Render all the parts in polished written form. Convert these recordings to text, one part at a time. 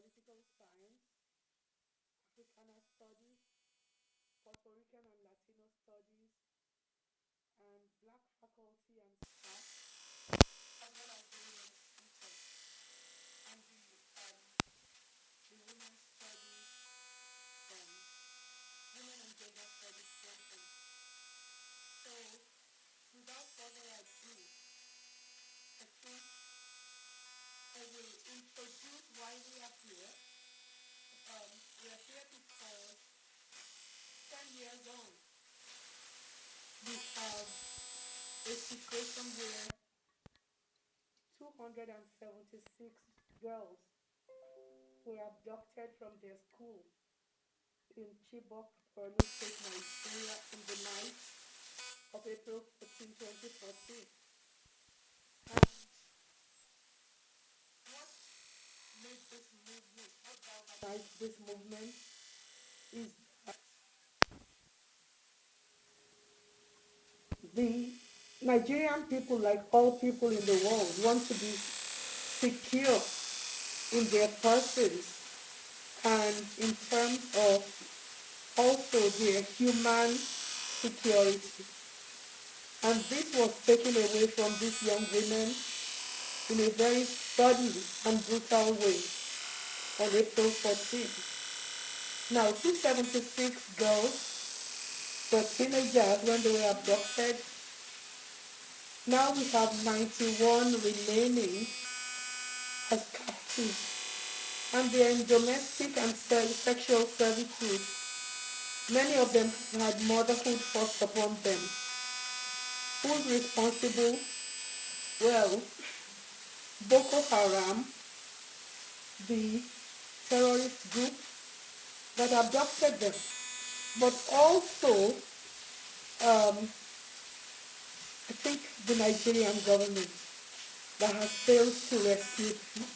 political science, Africana studies, Puerto Rican and Latino studies, and Black faculty and staff, as well as the women's teachers and the women's studies, um, women and gender studies portion. So, without further ado, I think I will introduce why we are here. We are here because 10 years on, we have a situation where 276 girls were abducted from their school in Chibok, Borno State, Nigeria, in the night of April 14, 2014. And what made this movement, what galvanized this movement is that the Nigerian people, like all people in the world, want to be secure in their persons and in terms of also their human security. And this was taken away from these young women in a very sudden and brutal way on April 14th. Now, 276 girls were teenagers when they were abducted. Now we have 91 remaining as captives, and they are in domestic and sexual servitude. Many of them had motherhood forced upon them. Who's responsible? Well, Boko Haram, the terrorist group that abducted them, but also I think the Nigerian government that has failed to rescue them,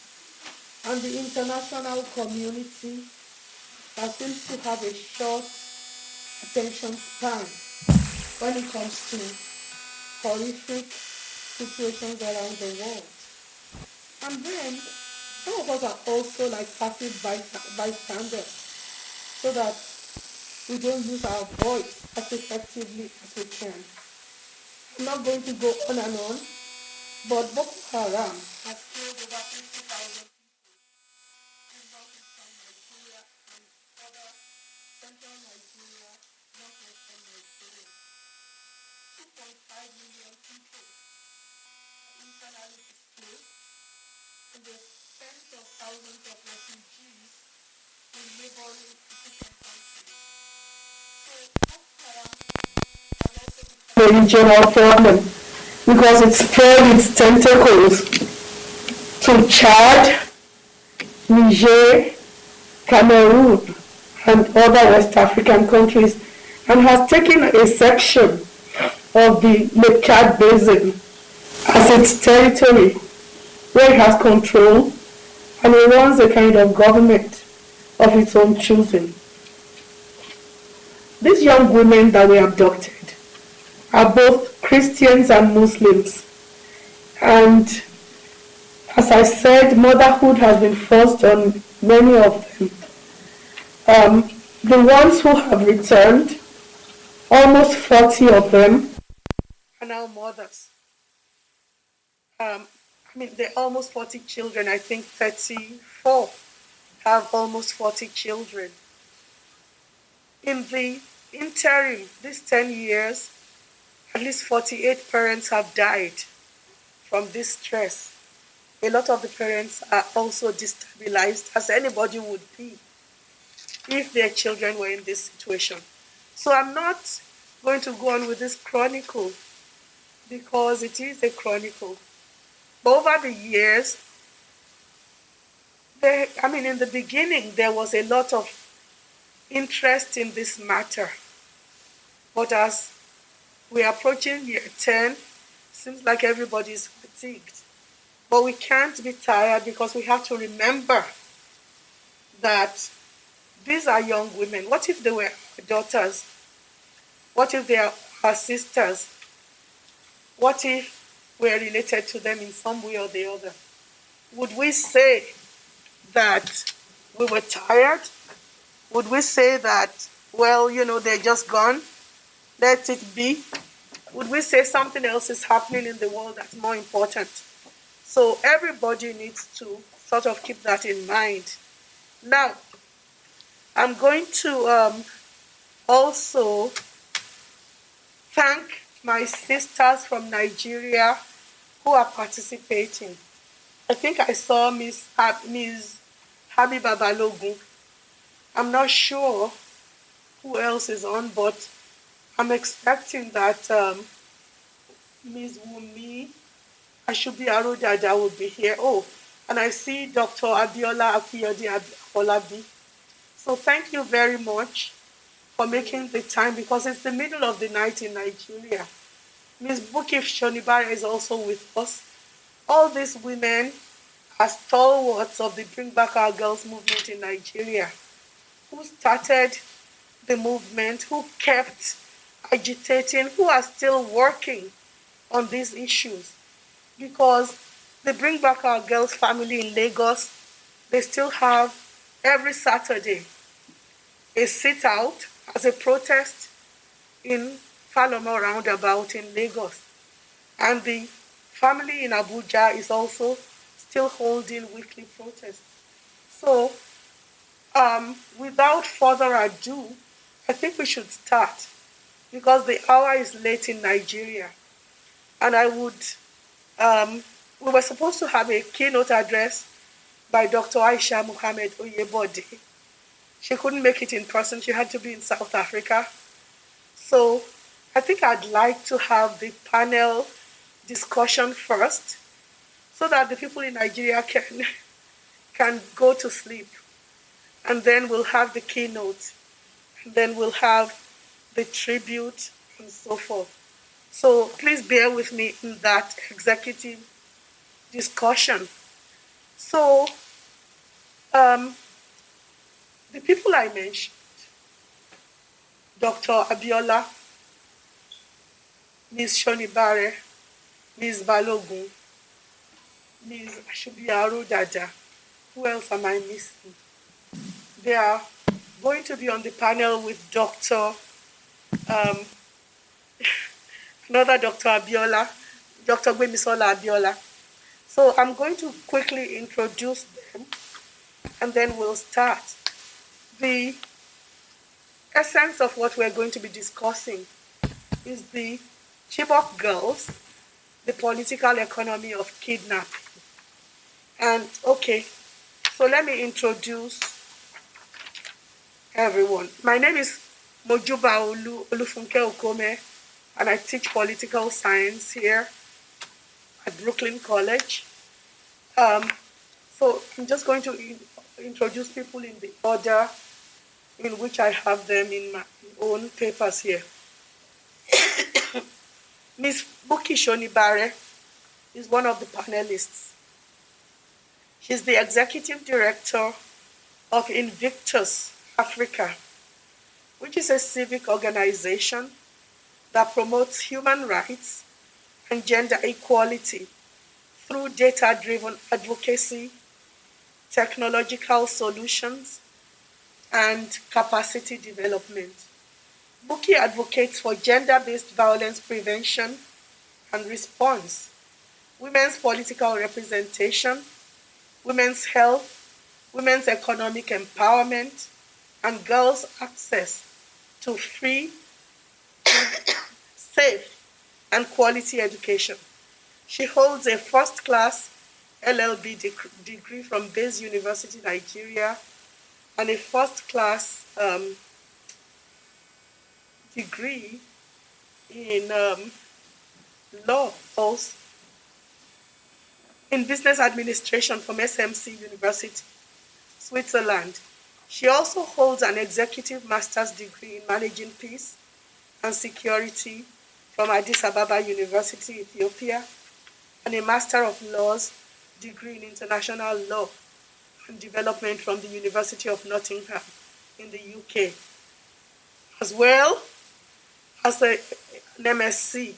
and the international community that seems to have a short attention span when it comes to horrific situations around the world. And then some of us are also like passive bystanders, so that we don't use our voice as effectively as we can. I'm not going to go on and on, but Boko Haram has killed over 50,000 people in northeastern Nigeria and other central Nigeria, northwestern Nigeria. 2.5 million people are internally displaced, and there are tens of thousands of refugees in neighboring African countries. So Boko Haram has also become a regional problem because it spread its tentacles to Chad, Niger, Cameroon, and other West African countries, and has taken a section of the Lake Chad Basin as its territory, where it has control, and it runs a kind of government of its own choosing. These young women that were abducted are both Christians and Muslims, and as I said, motherhood has been forced on many of them. The ones who have returned, almost 40 of them, are now mothers. They're almost 40 children. I think 34 have almost 40 children. In the interim, these 10 years, at least 48 parents have died from this stress. A lot of the parents are also destabilized, as anybody would be if their children were in this situation. So I'm not going to go on with this chronicle because it is a chronicle. But over the years, in the beginning, there was a lot of interest in this matter. But as we're approaching year 10, it seems like everybody's fatigued. But we can't be tired because we have to remember that these are young women. What if they were our daughters? What if they are our sisters? What if we're related to them in some way or the other? Would we say that we were tired? Would we say that, well, they're just gone, let it be? Would we say something else is happening in the world that's more important? So everybody needs to sort of keep that in mind. Now, I'm going to also thank my sisters from Nigeria who are participating. I think I saw Miss Habiba Balogun. I'm not sure who else is on, but I'm expecting that Ms. Wumi Ashubi Arojaja will be here. Oh, and I see Dr. Abiola Akiyodi Olabi. So thank you very much for making the time, because it's the middle of the night in Nigeria. Ms. Bukif Shonibara is also with us. All these women are stalwarts of the Bring Back Our Girls movement in Nigeria, who started the movement, who kept agitating, who are still working on these issues. Because the Bring Back Our Girls family in Lagos, they still have every Saturday a sit out as a protest in Falomo roundabout in Lagos. And the family in Abuja is also still holding weekly protests. So without further ado, I think we should start, because the hour is late in Nigeria. And we were supposed to have a keynote address by Dr. Aisha Muhammad Oyebode. She couldn't make it in person. She had to be in South Africa. So I think I'd like to have the panel discussion first, so that the people in Nigeria can go to sleep. And then we'll have the keynote. And then we'll have the tribute and so forth. So please bear with me in that executive discussion. So the people I mentioned, Dr. Abiola, Ms. Shonibare, Ms. Balogun, Ms. Ashubi Dada, who else am I missing? They are going to be on the panel with another Dr. Abiola, Dr. Gwemisola Abiola. So I'm going to quickly introduce them, and then we'll start. The essence of what we're going to be discussing is the Chibok girls, the political economy of kidnapping. And okay, so let me introduce everyone. My name is Mojuba Olufunke Okome, and I teach political science here at Brooklyn College. So I'm just going to introduce people in the order in which I have them in my own papers here. Ms. Buki Shonibare is one of the panelists. She's the executive director of Invictus Africa, which is a civic organization that promotes human rights and gender equality through data-driven advocacy, technological solutions, and capacity development. Buki advocates for gender-based violence prevention and response, women's political representation, women's health, women's economic empowerment, and girls' access to free, safe, and quality education. She holds a first-class LLB degree from Bayes University, Nigeria, and a first-class degree in law, also in business administration from SMC University, Switzerland. She also holds an executive master's degree in managing peace and security from Addis Ababa University, Ethiopia, and a Master of Laws degree in international law and development from the University of Nottingham in the UK, as well as an MSc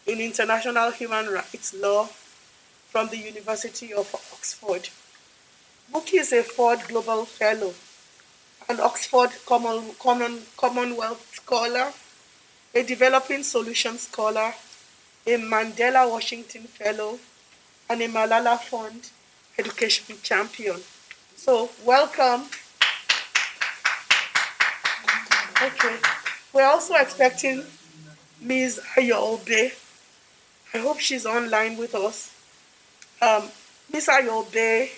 in international human rights law from the University of Oxford. Buki is a Ford Global Fellow, an Oxford Commonwealth Scholar, a Developing Solutions Scholar, a Mandela Washington Fellow, and a Malala Fund Education Champion. So, welcome. Okay. We're also expecting Ms. Ayobe. I hope she's online with us. Um, Ms. Ayobe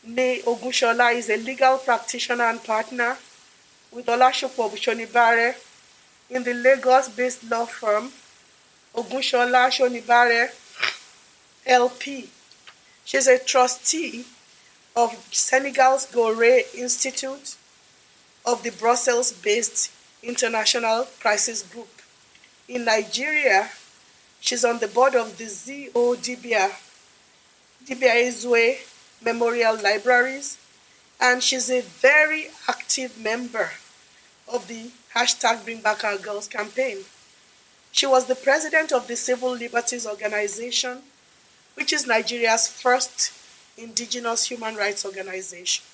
Ne Ogushola is a legal practitioner and partner with Olashopo Shonibare in the Lagos-based law firm Ogushola Shonibare LP. She's a trustee of Senegal's Gore Institute of the Brussels-based International Crisis Group. In Nigeria, she's on the board of the ZODBA Ezue Memorial Libraries, and she's a very active member of the hashtag Bring Back Our Girls campaign. She was the president of the Civil Liberties Organization, which is Nigeria's first indigenous human rights organization,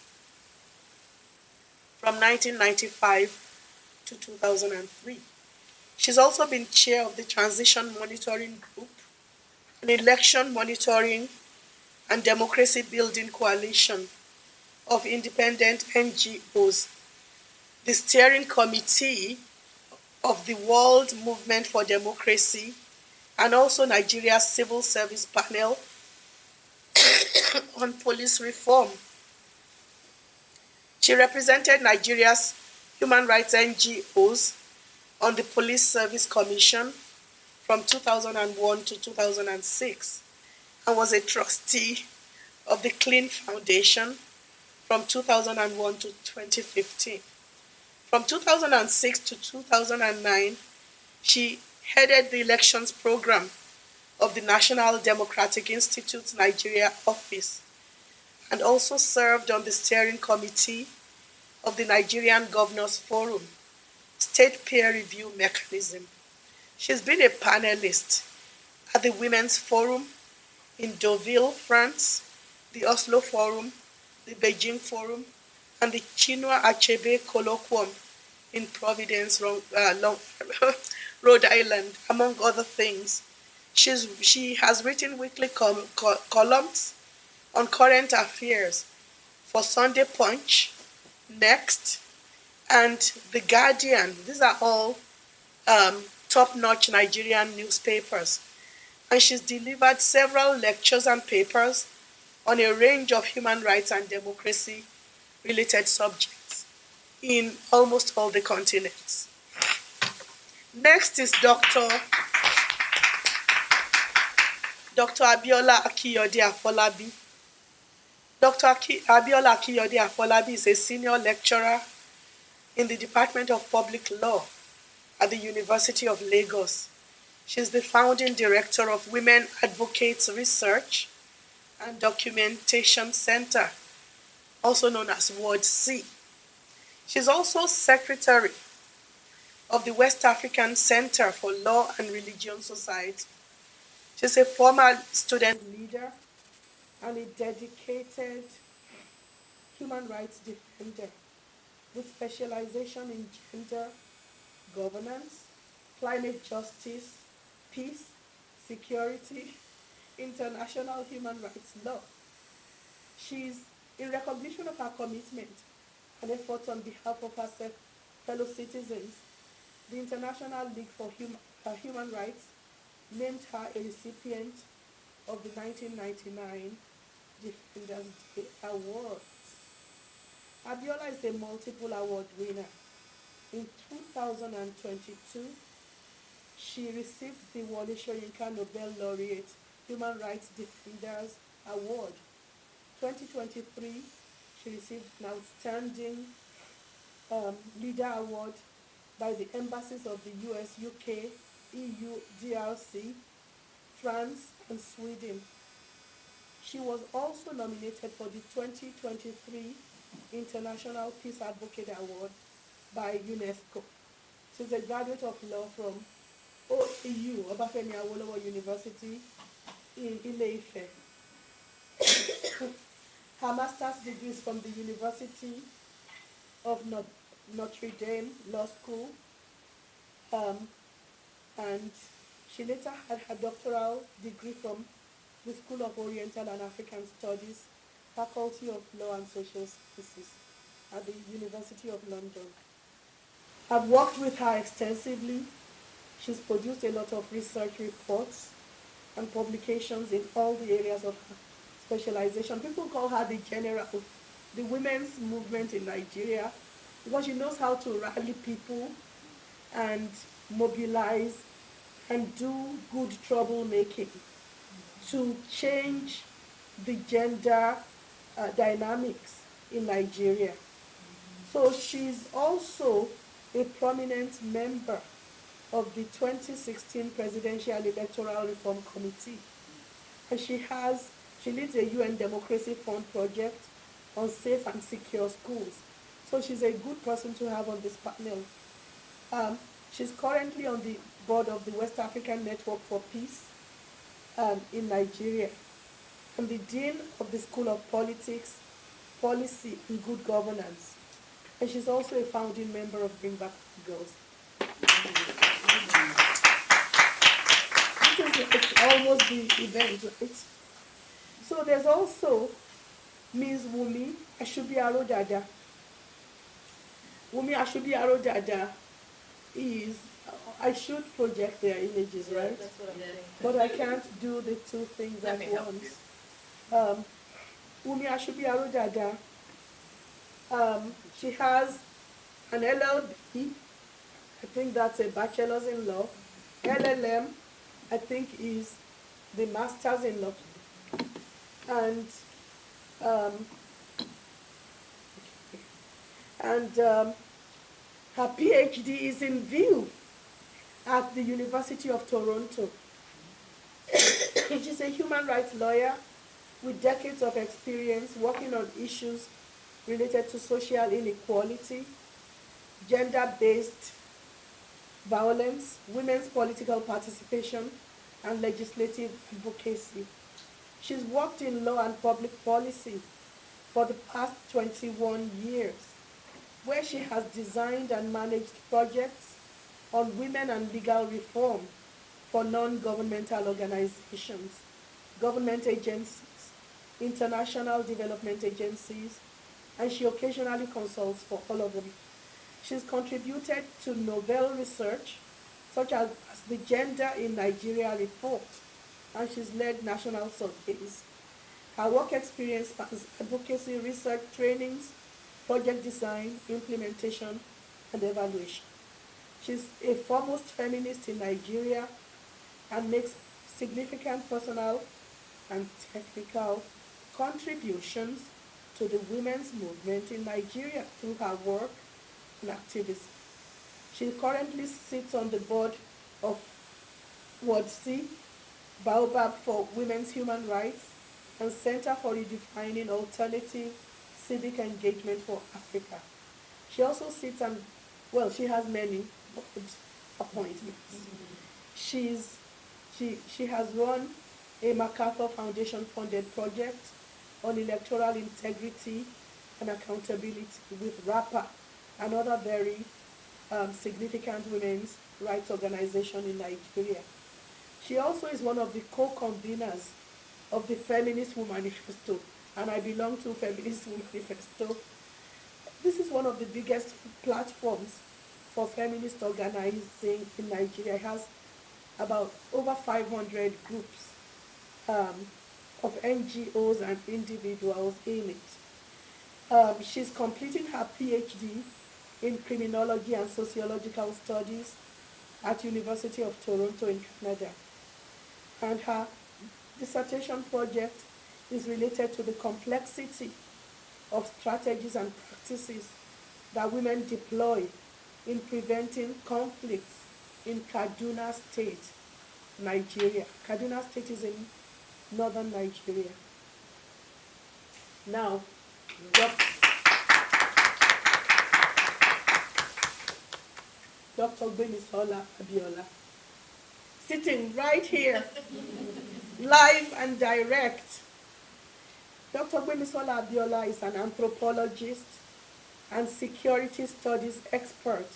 from 1995 to 2003. She's also been chair of the Transition Monitoring Group, an election monitoring and democracy building coalition of independent NGOs, the steering committee of the World Movement for Democracy, and also Nigeria's civil service panel on police reform. She represented Nigeria's human rights NGOs on the Police Service Commission from 2001 to 2006 and was a trustee of the Clean Foundation from 2001 to 2015. From 2006 to 2009, she headed the elections program of the National Democratic Institute's Nigeria office and also served on the steering committee of the Nigerian Governors Forum, state peer review mechanism. She's been a panelist at the Women's Forum in Deauville, France, the Oslo Forum, the Beijing Forum, and the Chinua Achebe Colloquium in Providence, Rhode Island, among other things. She has written weekly columns on current affairs for Sunday Punch, Next, and The Guardian. These are all top-notch Nigerian newspapers. And she's delivered several lectures and papers on a range of human rights and democracy-related subjects in almost all the continents. Next is Dr. Abiola Akiyode Afolabi. Dr. Abiola Akiyode Afolabi is a senior lecturer in the Department of Public Law at the University of Lagos. She's the founding director of Women Advocates Research and Documentation Center, also known as Ward C. She's also secretary of the West African Center for Law and Religion Society. She's a former student leader and a dedicated human rights defender with specialization in gender governance, climate justice, peace, security, international human rights law. She's, in recognition of her commitment and efforts on behalf of her fellow citizens, the International League for Human Rights named her a recipient of the 1999 Defenders Day Awards. Abiola is a multiple award winner. In 2022, she received the Wole Soyinka Nobel Laureate Human Rights Defenders Award. 2023, she received an Outstanding Leader Award by the embassies of the US, UK, EU, DRC, France, and Sweden. She was also nominated for the 2023 International Peace Advocate Award by UNESCO. She's a graduate of law from OEU, Obafemi Awolowo University in Ile-Ife. Her master's degree is from the University of Notre Dame Law School, um, and she later had her doctoral degree from the School of Oriental and African Studies, Faculty of Law and Social Sciences at the University of London. I've worked with her extensively. She's produced a lot of research reports and publications in all the areas of her specialization. People call her the general, the women's movement in Nigeria, because she knows how to rally people and mobilize and do good troublemaking to change the gender dynamics in Nigeria. So she's also a prominent member of the 2016 Presidential Electoral Reform Committee. And she leads a UN Democracy Fund project on safe and secure schools. So she's a good person to have on this panel. Um, she's currently on the board of the West African Network for Peace in Nigeria, and the Dean of the School of Politics, Policy and Good Governance. And she's also a founding member of Bring Back Girls. This is like almost the event, right? So there's also Ms. Wumi Ashubiaro-Dada. Wumi Ashubiaro-Dada is, I should project their images, right? That's what I'm saying. But I can't do the two things at once. Wumi Ashubiaro-Dada, she has an LLB, I think that's a bachelor's in law. LLM, I think is the master's in law. And her PhD is in view at the University of Toronto. She's a human rights lawyer with decades of experience working on issues related to social inequality, gender-based violence, women's political participation, and legislative advocacy. She's worked in law and public policy for the past 21 years, where she has designed and managed projects on women and legal reform for non-governmental organizations, government agencies, international development agencies, and she occasionally consults for all of them. She's contributed to novel research, such as the Gender in Nigeria report, and she's led national surveys. Her work experience spans advocacy, research, trainings, project design, implementation, and evaluation. She's a foremost feminist in Nigeria and makes significant personal and technical contributions to the women's movement in Nigeria through her work and activism. She currently sits on the board of WADC, Baobab for Women's Human Rights, and Center for Redefining Alternative Civic Engagement for Africa. She also sits on, well, she has many board appointments. She has run a MacArthur Foundation funded project on electoral integrity and accountability with RAPA, another very significant women's rights organization in Nigeria. She also is one of the co-conveners of the Feminist Woman Manifesto, and I belong to Feminist Woman Manifesto. This is one of the biggest platforms for feminist organizing in Nigeria. It has about over 500 groups of NGOs and individuals in it. She's completing her PhD in criminology and sociological studies at University of Toronto in Canada. And her dissertation project is related to the complexity of strategies and practices that women deploy in preventing conflicts in Kaduna State, Nigeria. Kaduna State is in northern Nigeria. Now, Dr. Gbemisola Abiola, sitting right here, live and direct. Dr. Gwemisola Abiola is an anthropologist and security studies expert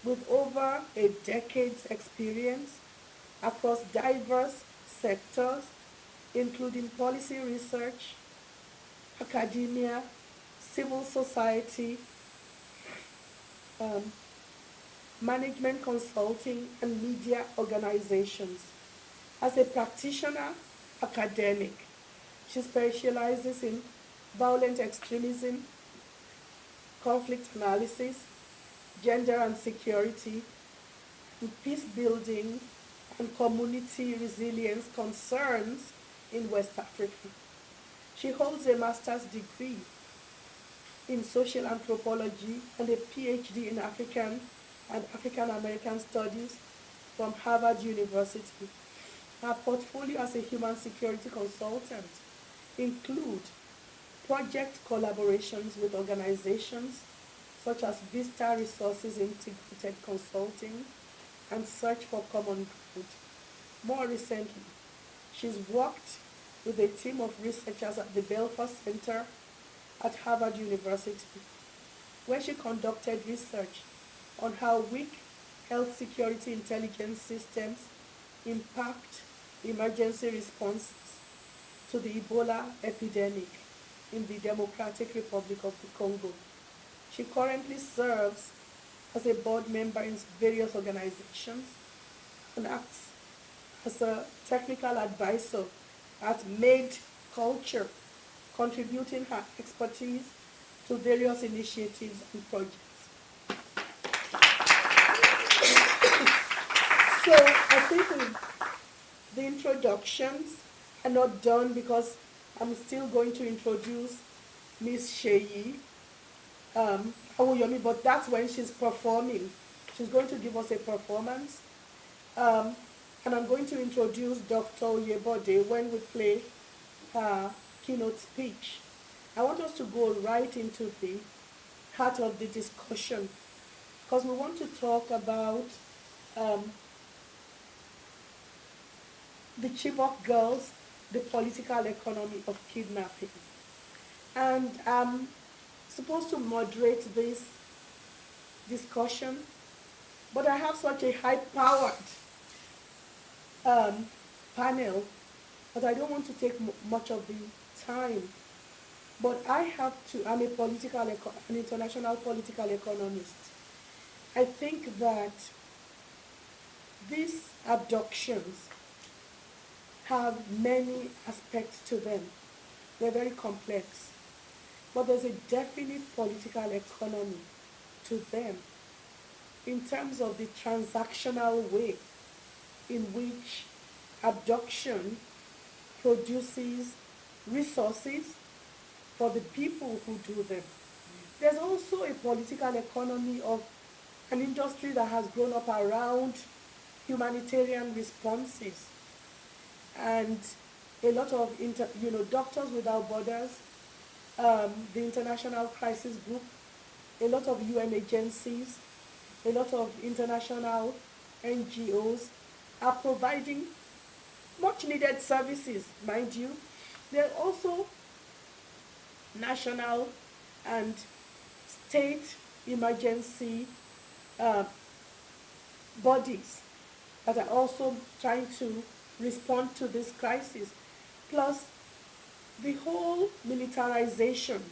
with over a decade's experience across diverse sectors, including policy research, academia, civil society, um, management consulting, and media organizations. As a practitioner, academic, she specializes in violent extremism, conflict analysis, gender and security, peace building, and community resilience concerns in West Africa. She holds a master's degree in social anthropology and a PhD in African and African American studies from Harvard University. Her portfolio as a human security consultant include project collaborations with organizations such as Vista Resources Integrated Consulting and Search for Common Ground. More recently, she's worked with a team of researchers at the Belfer Center at Harvard University, where she conducted research on how weak health security intelligence systems impact emergency responses to the Ebola epidemic in the Democratic Republic of the Congo. She currently serves as a board member in various organizations and acts as a technical advisor at Made Culture, contributing her expertise to various initiatives and projects. So I think the introductions are not done because I'm still going to introduce Miss Sheyi Awoyomi, but that's when she's performing. She's going to give us a performance. Um, and I'm going to introduce Dr. Oyebode when we play her keynote speech. I want us to go right into the heart of the discussion because we want to talk about um, the Chibok girls, the political economy of kidnapping. And I'm supposed to moderate this discussion, but I have such a high-powered um, panel that I don't want to take much of the time. But I have to, I'm a an international political economist. I think that these abductions have many aspects to them. They're very complex. But there's a definite political economy to them in terms of the transactional way in which abduction produces resources for the people who do them. There's also a political economy of an industry that has grown up around humanitarian responses and a lot of Doctors Without Borders, the International Crisis Group, a lot of UN agencies, a lot of international NGOs are providing much needed services, mind you. There are also national and state emergency uh, bodies that are also trying to respond to this crisis. Plus, the whole militarization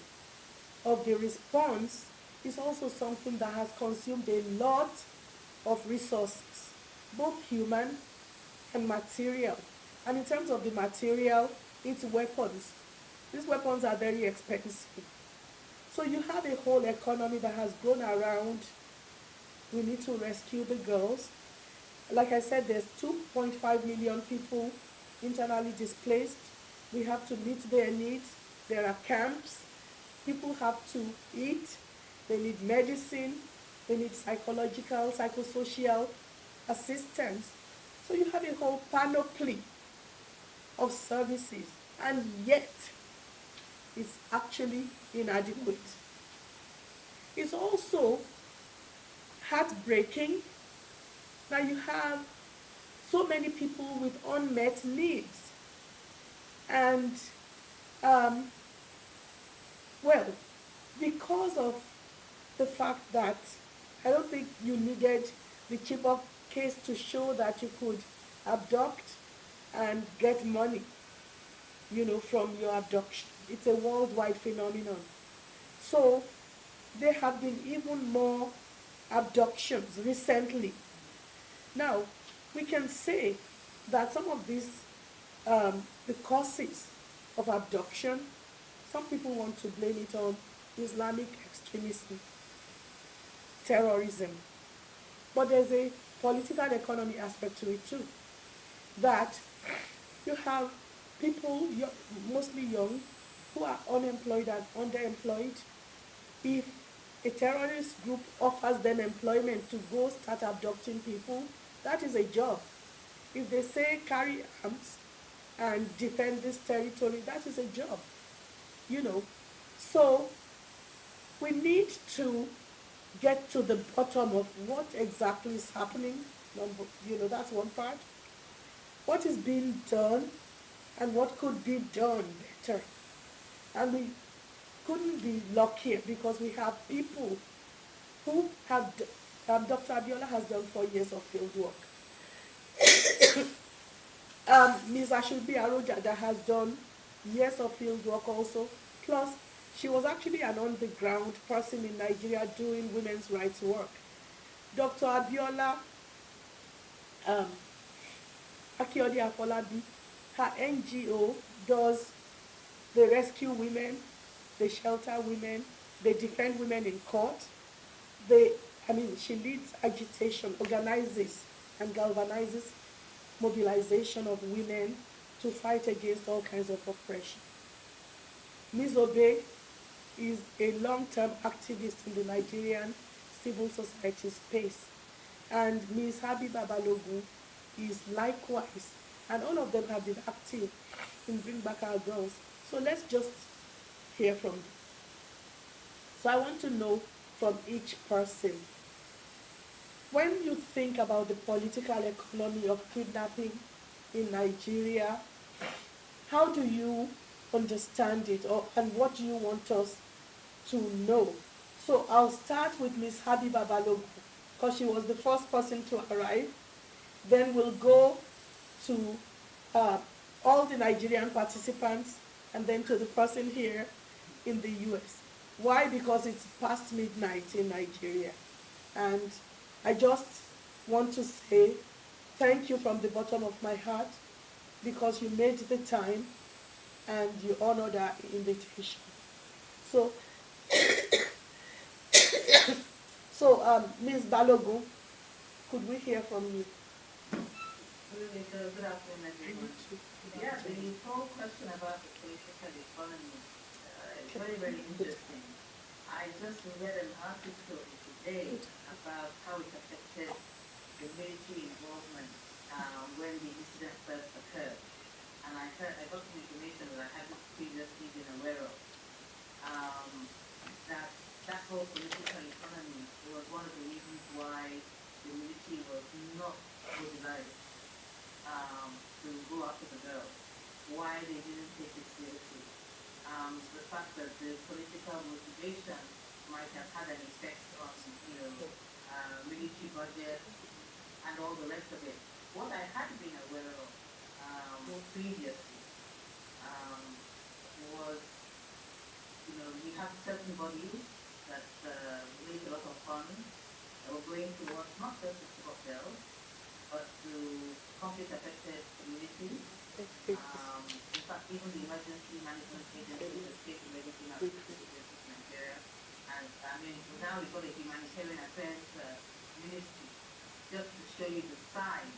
of the response is also something that has consumed a lot of resources, both human and material. And in terms of the material, it's weapons. These weapons are very expensive. So you have a whole economy that has grown around, we need to rescue the girls. Like I said, there's 2.5 million people internally displaced. We have to meet their needs. There are camps. People have to eat. They need medicine. They need psychological, psychosocial assistance. So you have a whole panoply of services, and yet it's actually inadequate. It's also heartbreaking that you have so many people with unmet needs. And Well, because of the fact that I don't think you needed the Chibok case to show that you could abduct and get money, from your abduction. It's a worldwide phenomenon. So there have been even more abductions recently. Now, we can say that some of these, the causes of abduction, some people want to blame it on Islamic extremism, terrorism. But there's a political economy aspect to it too. That you have people, mostly young, who are unemployed and underemployed. If a terrorist group offers them employment to go start abducting people, that is a job. If they say carry arms and defend this territory, that is a job. You know. So we need to get to the bottom of what exactly is happening. That's one part. What is being done and what could be done better. And we couldn't be luckier because we have people who have, Dr. Abiola has done 4 years of field work. Ms. Ashubi Aroja that has done years of field work also. Plus, she was actually an on-the-ground person in Nigeria doing women's rights work. Dr. Abiola um, Akiode Afolabi, her NGO does, they rescue women, they shelter women, they defend women in court. She leads agitation, organizes and galvanizes mobilization of women to fight against all kinds of oppression. Ms. Obe is a long-term activist in the Nigerian civil society space. And Ms. Habiba Balogun is likewise. And all of them have been active in Bring Back Our Girls. So let's just hear from them. So I want to know from each person, when you think about the political economy of kidnapping in Nigeria, how do you understand it, and what do you want us to know? So I'll start with Ms. Habiba Balogun because she was the first person to arrive. Then we'll go to uh, all the Nigerian participants and then to the person here in the US. Why? Because it's past midnight in Nigeria. And I just want to say thank you from the bottom of my heart because you made the time and you honored our invitation. So, Ms. Balogun, could we hear from you? Good afternoon, everyone. Yeah, the whole question about the political economy is very, very interesting. I just read an article today about how it affected the military involvement when the incident first occurred. And I got some information that I hadn't previously been aware of. That whole political economy was one of the reasons why the military was not mobilized to go after the girls, why they didn't take it seriously. The fact that the political motivation might have had an effect on, military budget and all the rest of it. What I had been aware of previously was, we have certain bodies that raise a lot of funds that were going towards not just the Chibok girls, but to conflict-affected communities. In fact, even the emergency management agency, the state emergency management agency in Nigeria, and now we've got a humanitarian affairs ministry, just to show you the size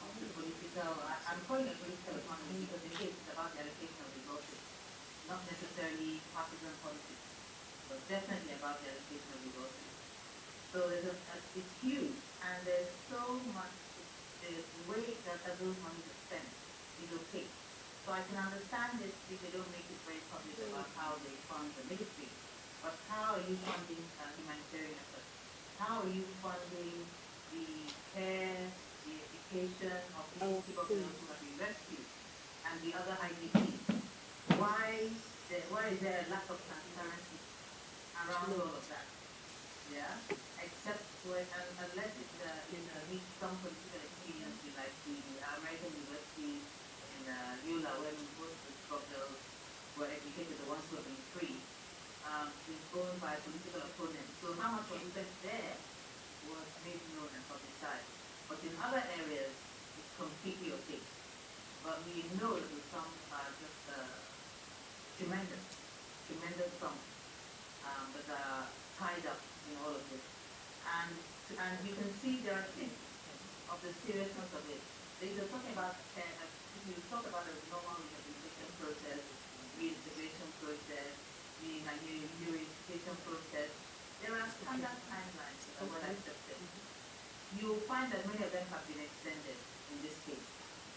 of the political. I'm calling it political economy because it is about the allocation of resources, not necessarily partisan politics, but definitely about the allocation of resources. So it's huge, and there's so much. The way that those money is spent is opaque. So I can understand it if they don't make it very public about how they fund the military. But how are you funding humanitarian efforts? How are you funding the care, the education of these people who have been rescued and the other IDPs? Why why is there a lack of transparency around all of that? Yeah, except when, unless it meets some political expediency, like the American university in Yola, when most of the Chibok girls were educated, the ones who have been free, is owned by political opponents. So how much was spent there was made known and publicized. But in other areas, it's completely opaque. But we know that the sums are just tremendous, tremendous sums that are tied up in all of this. And you can see there are hints of the seriousness of it. They're talking about, if you talk about a normal rehabilitation process, reintegration process, reunification process, there are standard timelines that are well accepted. You'll find that many of them have been extended in this case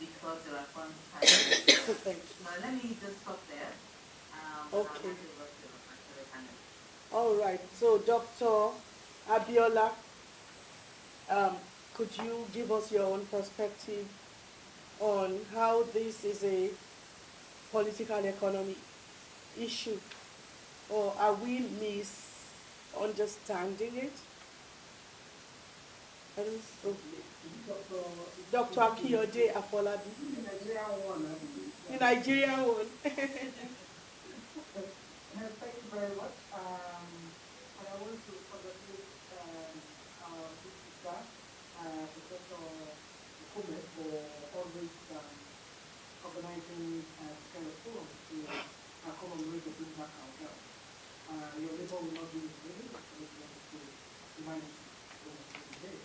because there are funds tied. Now let me just stop there. Okay. And All right. So, Dr. Abiola, could you give us your own perspective on how this is a political economy issue, or are we misunderstanding it? Dr. Akiyode Afolabi. The Nigerian one. Thank you very much. And I want to congratulate our big sister, Professor Okome, for always organizing this kind of forum to commemorate the bring back our health. Your labor will not be in vain, but commitment to humanity today.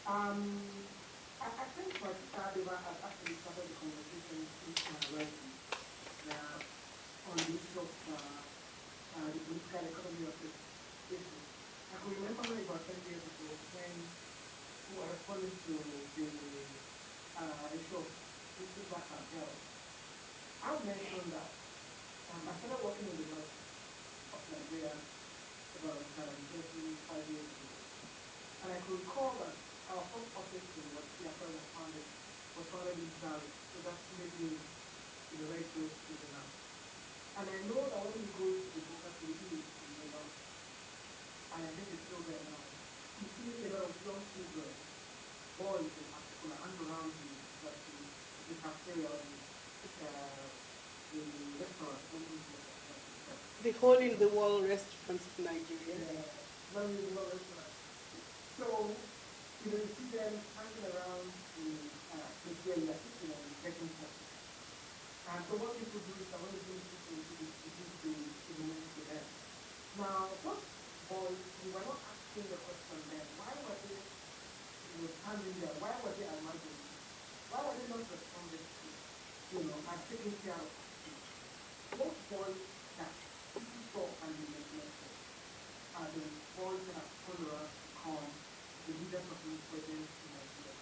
I think my sister Adeba has actually started the conversation already on the issue of the political economy of this issue. I can remember about 10 years ago when we were responding to the issue of bringing back our health. I mentioned that I started working in the north of Nigeria about 25 years ago. And I could recall that our first office in what the was founded in Zari. So that's maybe in the very close to the now. And I know that when you go to the Boca City in the north, and I think it's still there now, you see a lot of young children, boys in particular, and around the cafeteria, the restaurant, The hole in the wall restaurants in Nigeria. Yeah, hole in the wall restaurants. So, you see them hanging around the place where you are sitting and taking photos. And so what people do is that when they bring people to the moment to them. Now, those boys, we were not asking the question then, why were they standing there? Why were they imagining? Why were they not responding to, and taking care of people? Those boys that people saw and they neglected are the boys that have turned around to become the leaders of the insurgents in Nigeria.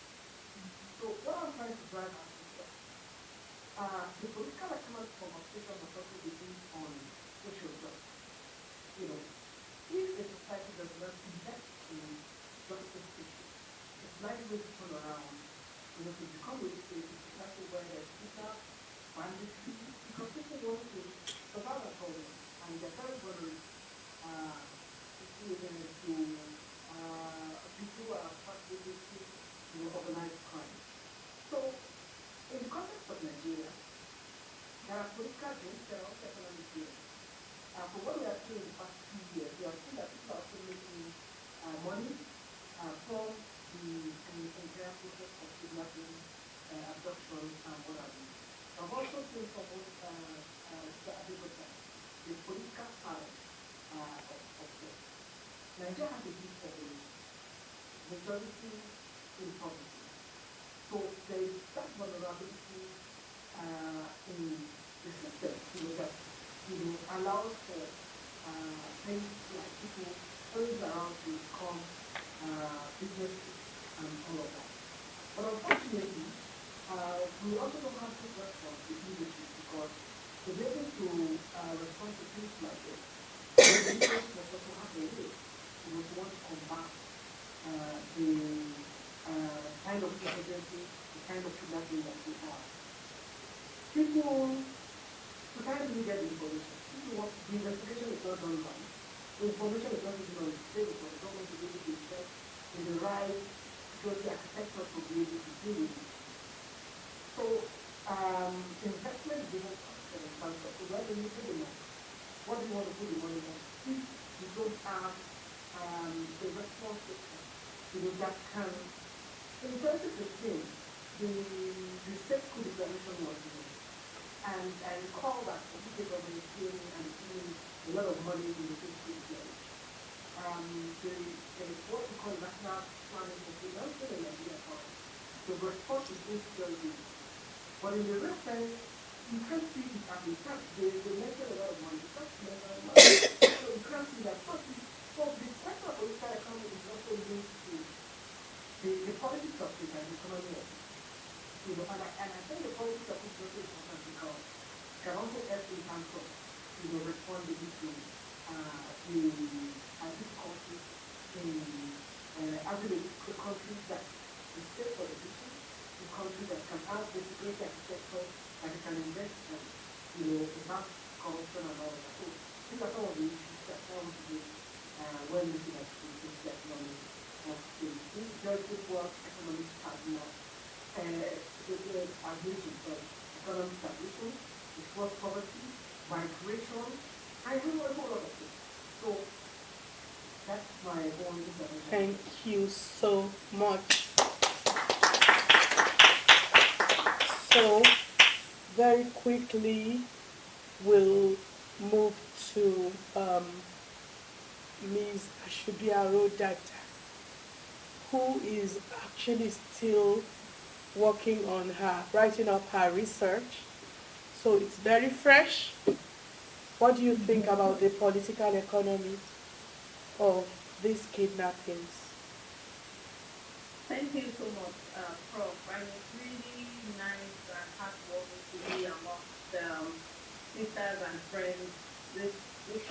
So what I'm trying to drive at is that the political economic conversation must also be based on social justice. If a society does not invest in justice issues, it's likely to turn around, to become a society where there's people banditry, because people want to survive at home, and they're very vulnerable people are participating in organized crime. So, in the context of Nigeria, there are political gains, there are also economic gains. From what we have seen in the past 2 years, we have seen that people are also making money from the entire process of kidnapping, abduction, and what have you. I've also seen from what the political side of this. Nigeria has a big population, majority in poverty. So there is that vulnerability in the system, that allows for things like people going around to become businesses and all of that. But unfortunately, we also don't have good response to leadership, because to be able to respond to things like this, the leaders must also have a way. We must want to combat the kind of insurgency, the kind of kidnapping that we have. People, to kind of get the information, people want to information is not even on the table for the government to be able to invest in the right security architecture to be able to deal with it. So investment is even question in terms of, so where do you put the money? What do you want to put the money on? If you don't have a response system, that can, in 2015, the state school declaration was made. And I recall that the UK government came and gave a lot of money in the state school declaration. There is what we call national planning for financing in Nigeria currently. The response is insecurity. But in the reference, you can't see it as a fact. They mention a lot of money. It's not mention a lot. So you can't see that. So the sector of political economy is also linked to the politics of it and the economy of it. And I think the politics of it is also important because it can also help in terms of responding to the difficulties in having a country that is safe for the people, a country that can have the security architecture that it can invest in, without corruption and all that. So these are some of the issues that I want to do when looking at the economy of the very good work economic partner, stagnation, economic stagnation, disforce poverty, migration, and a whole lot of things. So that's my own intervention. Thank you so much. So, very quickly, we'll move to Ms. Ashubiaro Data, who is actually still working on writing up her research. So it's very fresh. What do you think about the political economy of these kidnappings? Thank you so much, Prof. And it's really nice and heartwarming to be amongst sisters and friends this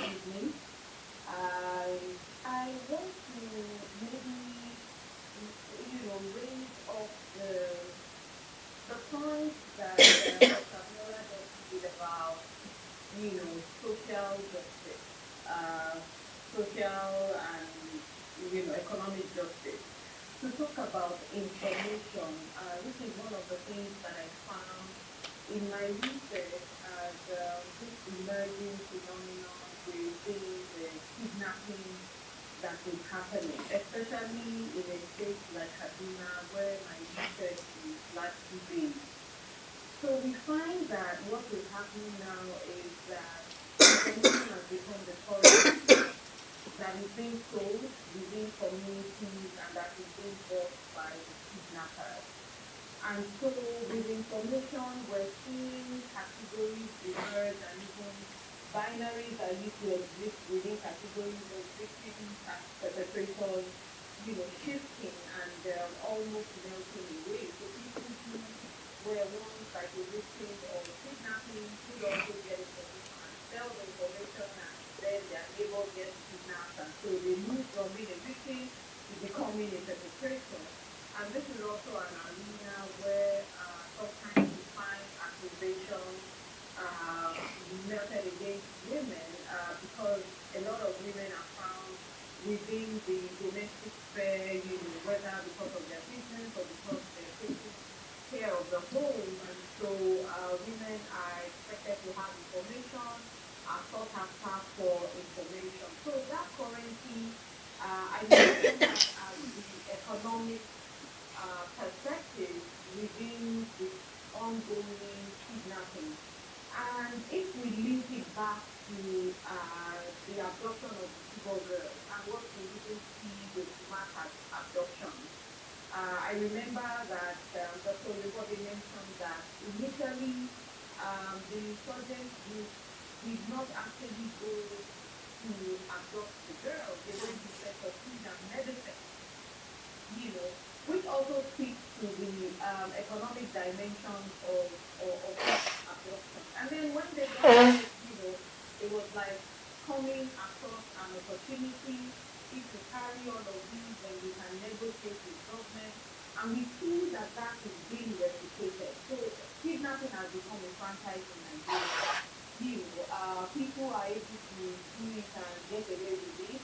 evening. I want to maybe, raise up the point that Dr. Miller just did about, social justice, social and, economic justice. To talk about information, which is one of the things that I found in my research as this emerging phenomenon within the kidnapping that is happening, especially in a state like Kaduna, where my research is largely based. So we find that what is happening now is that information has become the currency that is being sold within communities and that is being bought by the kidnappers. And so with information, we're seeing categories emerge and even binaries that used to exist within categories of victims and perpetrators, shifting and almost melting away. So people who were once like a victim of kidnapping could also get information and sell the information, and then their neighbor gets kidnapped, and so they move from being a victim to becoming a perpetrator. And this is also an arena where sometimes we find accusations melted against women because a lot of women are found within the domestic sphere, whether because of their business or because they're taking care of the home. And so women are expected to have information, are sought after for information. So that currency, I mentioned that as the economic perspective within the ongoing kidnapping. And if we link it back to the abduction of the Chibok girls and what we even see with mass abductions, I remember that Dr. Olubode mentioned that initially the insurgent group did not actually go to abduct the girls. They went to search for food and medicine, which also speaks to the economic dimensions of abduction. And then when they got it, it was like coming across an opportunity. If you carry all of these, then you can negotiate with government. And we see that that is being replicated. So kidnapping has become a franchise in Nigeria. people are able to do it and get away with it.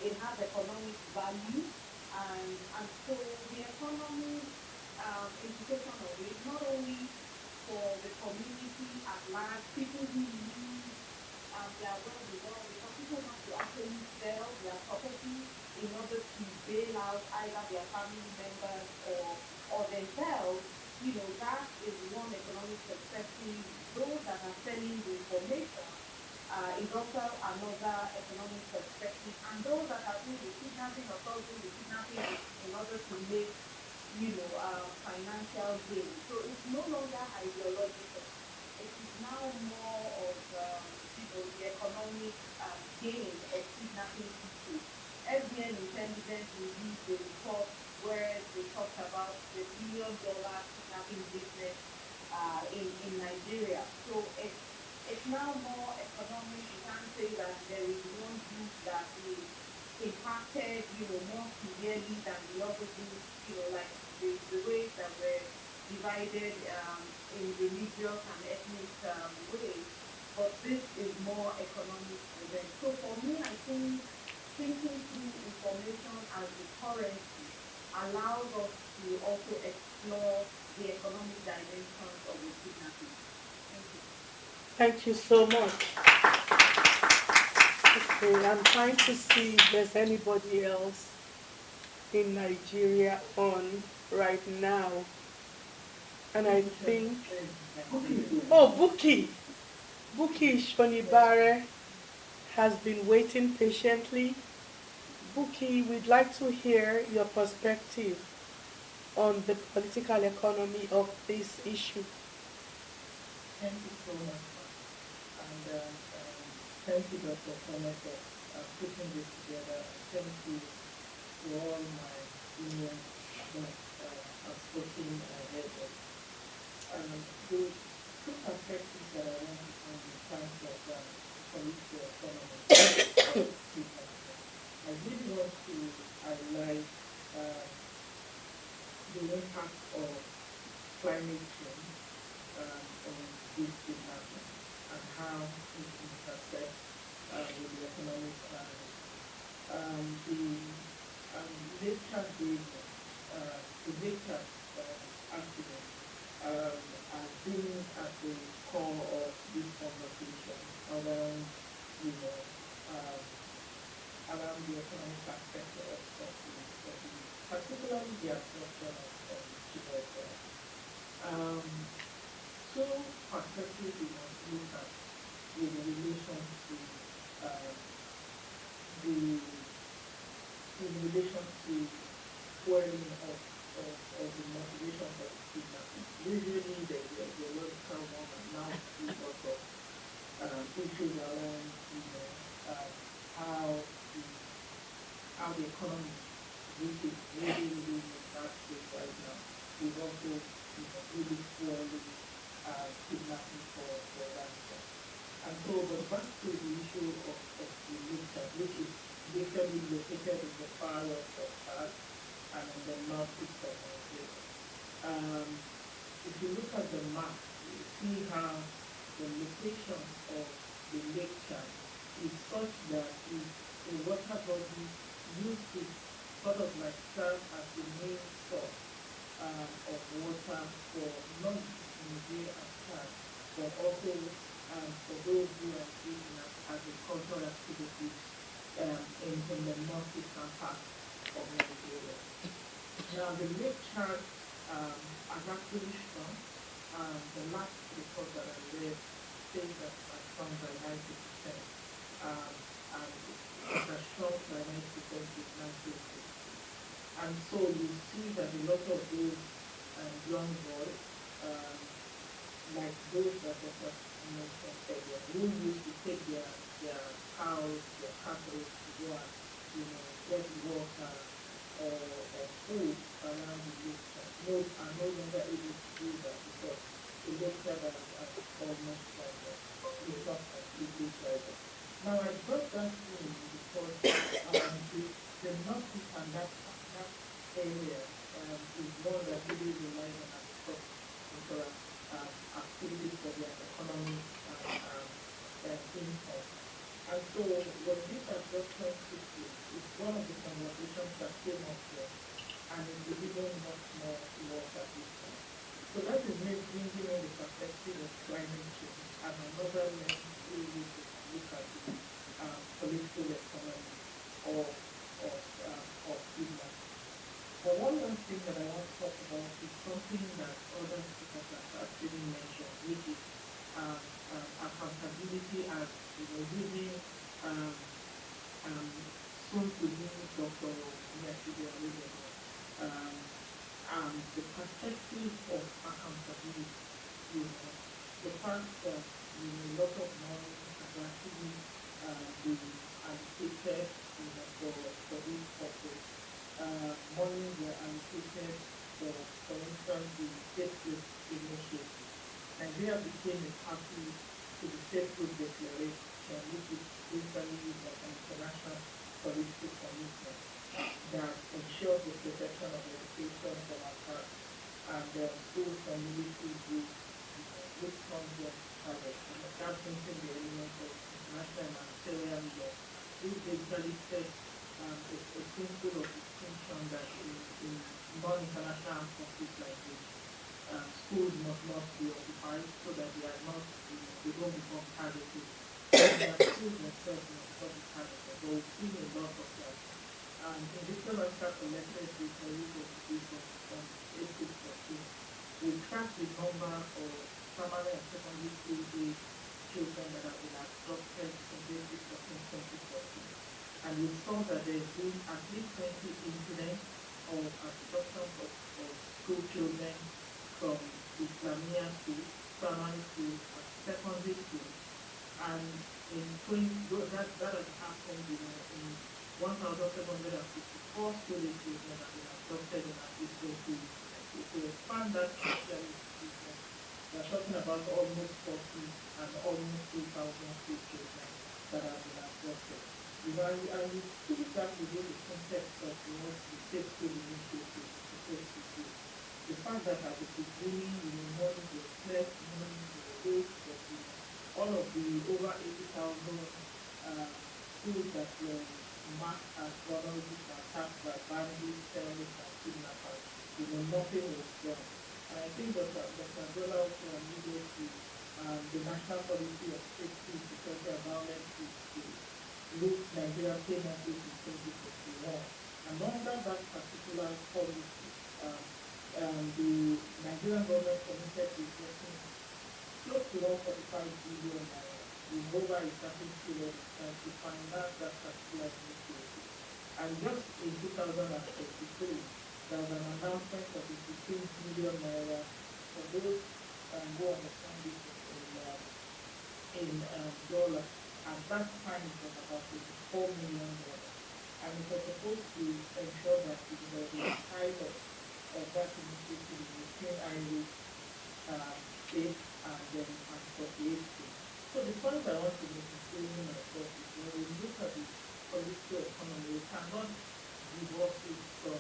It has economic value, and so the economic implication of it, not only for the community at large, people who lose their well-being, because people have to actually sell their property in order to bail out either their family members or themselves. That is one economic perspective. Those that are selling the information is also another economic perspective. And those that are doing the kidnapping or causing the kidnapping in order to make, financial gain. So it's no longer ideological. It is now more of, the economic gain of kidnapping people. FBN intelligence released a report where they talked about the $1 billion kidnapping business in Nigeria. So it's now more economic. You can't say that there is one group that is impacted, more severely than the other group, like the ways that were divided in religious and ethnic ways. But this is more economic driven. So for me, I think thinking through information as the currency allows us to also explore the economic dimensions of the kidnapping. Thank you. Thank you so much. Okay, I'm trying to see if there's anybody else in Nigeria on right now. And I think, oh, Buki Shonibare has been waiting patiently. Buki, we'd like to hear your perspective on the political economy of this issue. Thank you so much, ma'am. And thank you, Dr. Okome, for putting this together. And thank you to all my seniors that have spoken ahead of. The two perspectives that I want to bring in terms of political economy of kidnapping. I really want to highlight the impact of climate change on this kidnapping and how it intersects with the economic climate. The lake basin, the lake accident has been at the core of this conversation around, you know, um, around the economic aspect particularly the abduction of the Chibok. Um, two perspectives we must look at in relation to um, the in relation to fueling of the motivation for the kidnapping. Usually the logical one and now see lots of issues around how the how the economy, which is really in that state right now, is also really fueling kidnapping for ransom. And so, but back to the issue of the Lipton, which is basically located in the far west of Chad and in the northeast of Nigeria. If you look at the map, you see how the location of the lake Chad is such that the water body used to sort of like serve as the main source of water for not just Nigeria and Chad, but also for those who are engaged in agricultural activities in the northeastern part of Nigeria. Now the lake Chad has actually shrunk. The last report that I read says that it has shrunk by 90%. And it has shrunk by 90% since 1960. And so you see that a lot of those young boys, like those that Dr. mentioned earlier, who used to take their cows, their cattle to go and, get water or food around the lake, are no longer able to do that because the lake has almost dried up. It's not completely dried up. Now I brought that in because the northeast and that area is one that really relies on agricultural activities for their economic came from. And so when this abduction took place, it's one of the conversations that came up there, and it is even much more worse at this time. So that is me bringing in the perspective of climate change and another lens through which we can look at the political economy of of kidnapping. But one thing that I want to talk about is something that other speakers have actually mentioned, which is accountability, as using um, um, soon to be Dr. um, the perspective of accountability, the fact that a lot of money has actually been allocated for this purpose. Money were allocated for instance, the Safe Road Initiative. Nigeria became a party to the Safe Road Declaration, which is basically like an international political commitment that ensures the protection of education from attacks and schools from military groups, which comes them target. And that brings in the element of international humanitarian law, which basically sets a principle of distinction that in non-international conflicts like this, schools must not be occupied so that they are not, they don't become targeted. And their schools themselves must not be targeted. But we've seen a lot of that. In this semester collected data on April 14, we tracked the number of primary and secondary school age children that have been abducted from April 14, 2014. And we saw that there's been at least 20 incidents of abduction of school children from Islamia schools, primary schools, and secondary schools. And in 20, that has happened in 1,754 school age children have been abducted in at least 20 incidents. If we expand that to institutions, we're talking about almost 40 and almost 2,000 school children that have been abducted. And you see that within the context of the Safe School Initiative, the supposed to do. The fact that at the beginning, money was left, money was waste, but all of the over 80,000 schools that were marked as vulnerable to attack by bandits, terrorists, and kidnappers, nothing was done. And I think Dr. Abiola also alluded to the national policy of safety, security, and violence which Nigeria came up with in 2021. And under that particular policy, the Nigerian government committed to investing close to 145 billion over a certain period of time to finance that particular initiative. And just in 2023, there was an announcement of the 15 billion naira for those who understand this in dollars. At that time, it was about $84 million. And it was supposed to ensure that the tide of that initiative is between Irish state and then and 48 states. So the point I want to make is saying myself is when we look at the political economy, we cannot divorce it from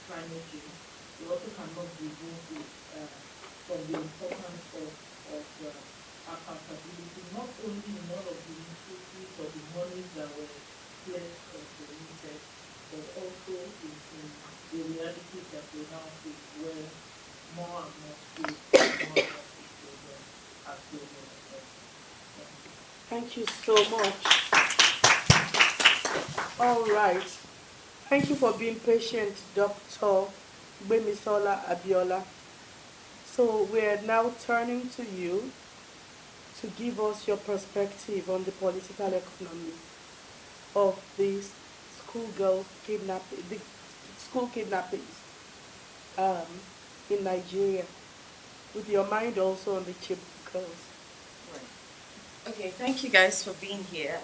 climate change. We also cannot divorce it from the importance of accountability, not only in all of the initiatives or the monies that were pledged or donated, but also in the realities that we now face, where more and more schools, more and more children are still being affected. Thank you so much. All right. Thank you for being patient, Dr. Gbemisola Abiola. So we're now turning to you to give us your perspective on the political economy of these schoolgirl kidnapping, the school kidnappings in Nigeria, with your mind also on the Chibok girls. Right. Okay, thank you guys for being here.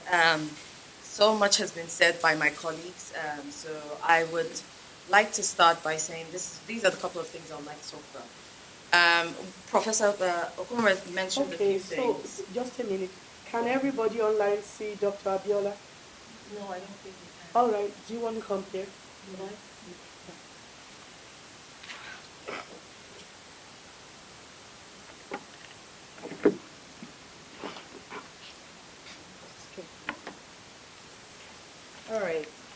So much has been said by my colleagues, so I would like to start by saying these are the couple of things I would like to talk about. Professor Okome mentioned a few things. So just a minute. Can everybody online see Dr. Abiola? No, I don't think we can. All right. Do you want to come here? No.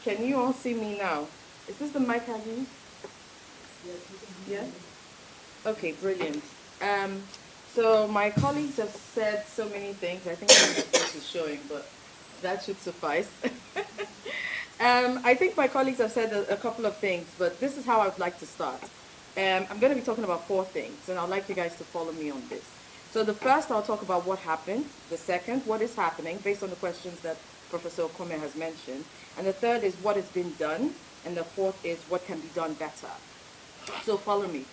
Can you all see me now? Is this the mic I use? Yeah? Okay, brilliant. Um, so my colleagues have said so many things. I think my voice is showing, but that should suffice. I think my colleagues have said a couple of things, but this is how I would like to start. I'm going to be talking about four things, and I'd like you guys to follow me on this. So the first, I'll talk about what happened. The second, what is happening, based on the questions that Professor Okome has mentioned. And the third is what has been done. And the fourth is what can be done better. So follow me.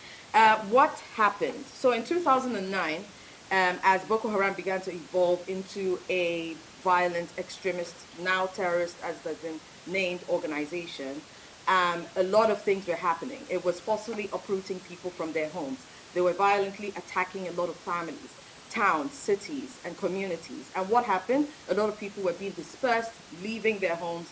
What happened? So in 2009, as Boko Haram began to evolve into a violent extremist, now terrorist, as they've been named, organization, a lot of things were happening. It was forcibly uprooting people from their homes. They were violently attacking a lot of families, towns, cities, and communities. And what happened? A lot of people were being dispersed, leaving their homes,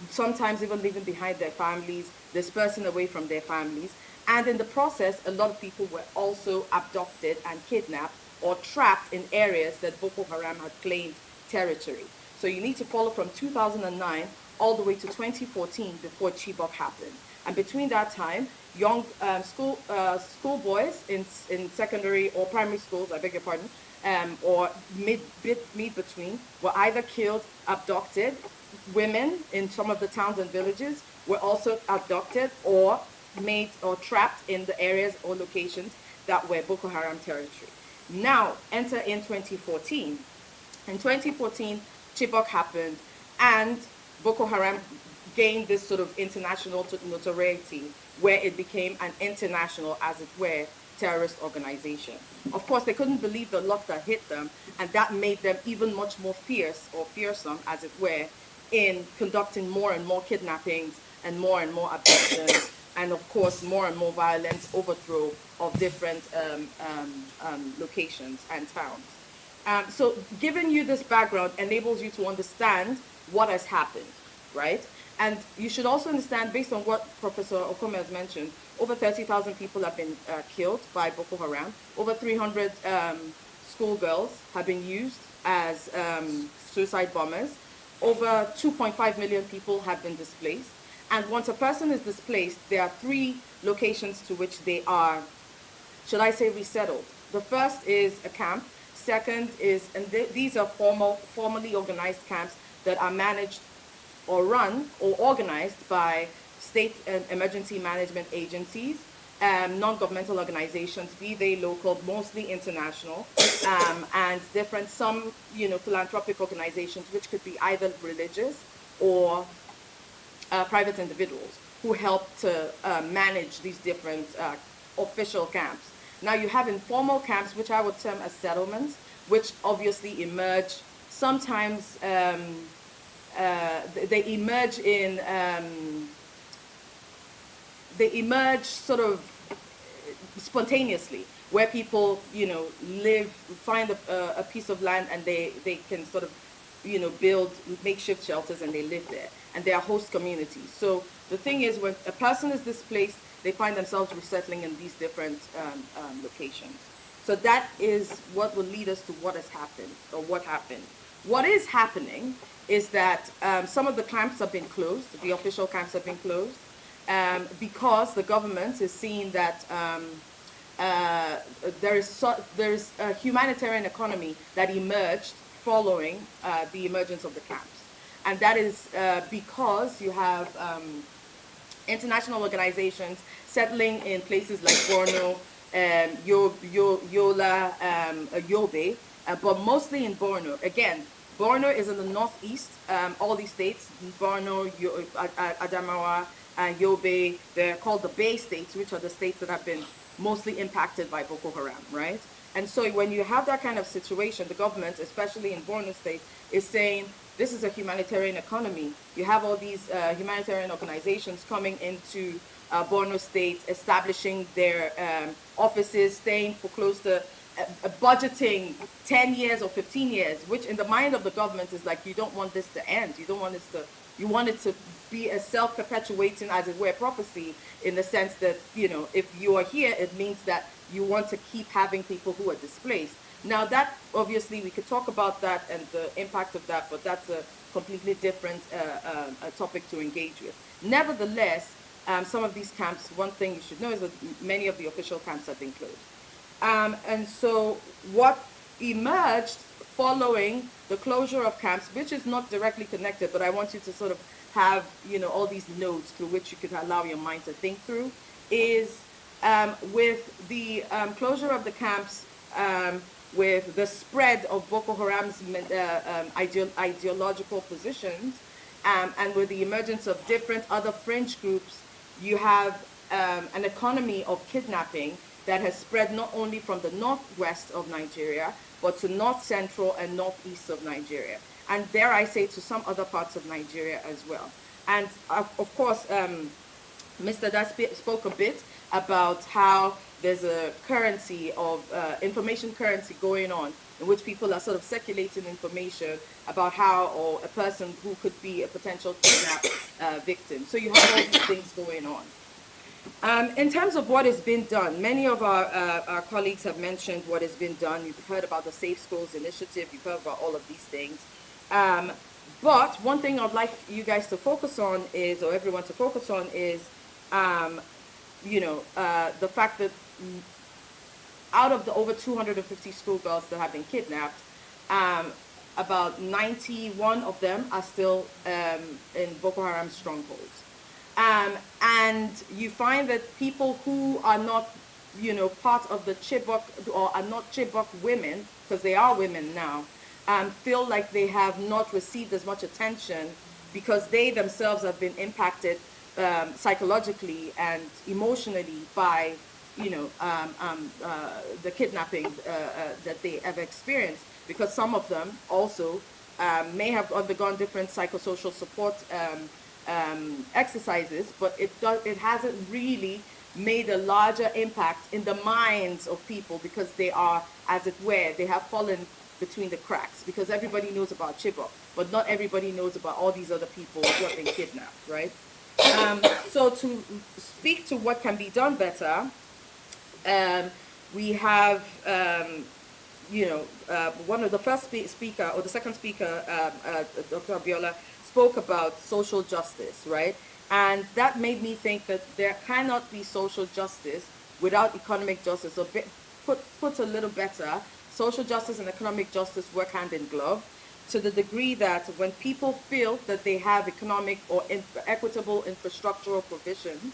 sometimes even leaving behind their families, dispersing away from their families. And in the process, a lot of people were also abducted and kidnapped or trapped in areas that Boko Haram had claimed territory. So you need to follow from 2009 all the way to 2014 before Chibok happened. And between that time, young school boys in secondary or primary schools, I beg your pardon, or mid between, were either killed, abducted. Women in some of the towns and villages were also abducted or made or trapped in the areas or locations that were Boko Haram territory. Now, enter in 2014. In 2014, Chibok happened, and Boko Haram gained this sort of international notoriety where it became an international, as it were, terrorist organization. Of course, they couldn't believe the luck that hit them, and that made them even much more fierce or fearsome, as it were, in conducting more and more kidnappings and more abductions, and of course, more and more violent overthrow of different locations and towns. So giving you this background enables you to understand what has happened, right? And you should also understand, based on what Professor Okome has mentioned, over 30,000 people have been killed by Boko Haram. Over 300 schoolgirls have been used as suicide bombers. Over 2.5 million people have been displaced. And once a person is displaced, there are three locations to which they are, should I say, resettled. The first is a camp. Second is, and these are formally organized camps that are managed or run or organized by state and emergency management agencies, non-governmental organizations, be they local, mostly international, and different, some, philanthropic organizations, which could be either religious or private individuals who help to manage these different official camps. Now you have informal camps, which I would term as settlements, which obviously emerge sometimes. They emerge in. They emerge sort of spontaneously, where people, live, find a piece of land, and they can sort of, build makeshift shelters, and they live there, and they are host communities. So the thing is, when a person is displaced, they find themselves resettling in these different locations. So that is what will lead us to what has happened, or what happened. What is happening is that some of the camps have been closed, the official camps have been closed, because the government is seeing that there is a humanitarian economy that emerged following the emergence of the camps. And that is because you have international organizations settling in places like Borno, Yola, Yobe, but mostly in Borno. Again, Borno is in the northeast. All these states, Borno, Adamawa, Yobe, they're called the Bay states, which are the states that have been mostly impacted by Boko Haram, right? And so when you have that kind of situation, the government, especially in Borno state, is saying, this is a humanitarian economy. You have all these humanitarian organizations coming into Borno state, establishing their offices, staying for close to budgeting 10 years or 15 years, which in the mind of the government is like, you don't want this to end. You don't want this to, you want it to be a self-perpetuating, as it were, prophecy, in the sense that, if you are here, it means that you want to keep having people who are displaced. Now that, obviously, we could talk about that and the impact of that, but that's a completely different topic to engage with. Nevertheless, some of these camps, one thing you should know is that many of the official camps have been closed. And so what emerged following the closure of camps, which is not directly connected, but I want you to sort of have, all these nodes through which you could allow your mind to think through, is with the closure of the camps, with the spread of Boko Haram's ideological positions, and with the emergence of different other fringe groups, you have an economy of kidnapping that has spread not only from the northwest of Nigeria, but to north central and northeast of Nigeria. And dare I say, to some other parts of Nigeria as well. And of course, Mr. Das spoke a bit about how there's a currency of information currency going on, in which people are sort of circulating information about how, or a person who could be a potential kidnap victim. So you have all these things going on. In terms of what has been done, many of our colleagues have mentioned what has been done. You've heard about the Safe Schools Initiative. You've heard about all of these things. But one thing I'd like you guys to focus on is, or everyone to focus on is, the fact that out of the over 250 schoolgirls that have been kidnapped, about 91 of them are still in Boko Haram strongholds. And you find that people who are not, part of the Chibok, or are not Chibok women, because they are women now, feel like they have not received as much attention because they themselves have been impacted psychologically and emotionally by, the kidnapping that they have experienced. Because some of them also may have undergone different psychosocial support exercises, but it hasn't really made a larger impact in the minds of people, because they are, as it were, they have fallen between the cracks, because everybody knows about Chibok, but not everybody knows about all these other people who have been kidnapped, right? So to speak to what can be done better, we have, one of the first speaker, or the second speaker, Dr. Abiola, spoke about social justice, right? And that made me think that there cannot be social justice without economic justice. Or put a little better, social justice and economic justice work hand in glove, to the degree that when people feel that they have economic or equitable infrastructural provisions,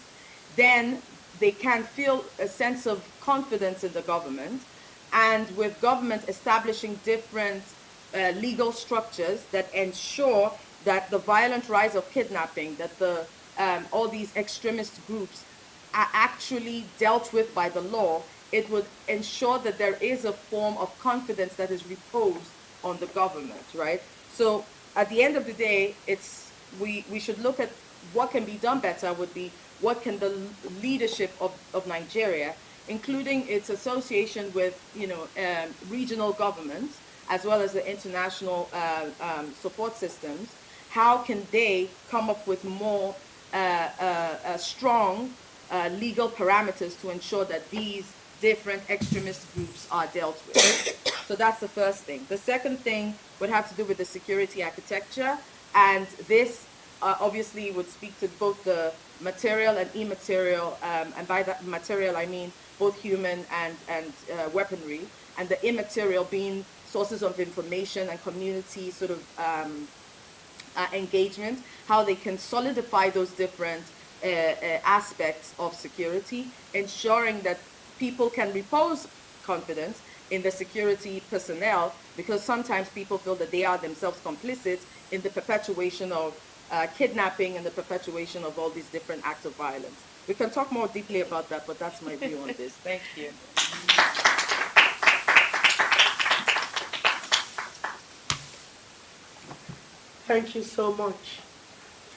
then they can feel a sense of confidence in the government. And with government establishing different legal structures that ensure that the violent rise of kidnapping, that all these extremist groups are actually dealt with by the law, it would ensure that there is a form of confidence that is reposed on the government, right? So at the end of the day, we should look at what can be done better. Would be what can the leadership of Nigeria, including its association with regional governments as well as the international support systems, how can they come up with more strong legal parameters to ensure that these different extremist groups are dealt with? So that's the first thing. The second thing would have to do with the security architecture, and this obviously would speak to both the material and immaterial, and by that material I mean both human and weaponry, and the immaterial being sources of information and community sort of engagement, how they can solidify those different aspects of security, ensuring that people can repose confidence in the security personnel, because sometimes people feel that they are themselves complicit in the perpetuation of kidnapping and the perpetuation of all these different acts of violence. We can talk more deeply about that, but that's my view on this. Thank you. Thank you so much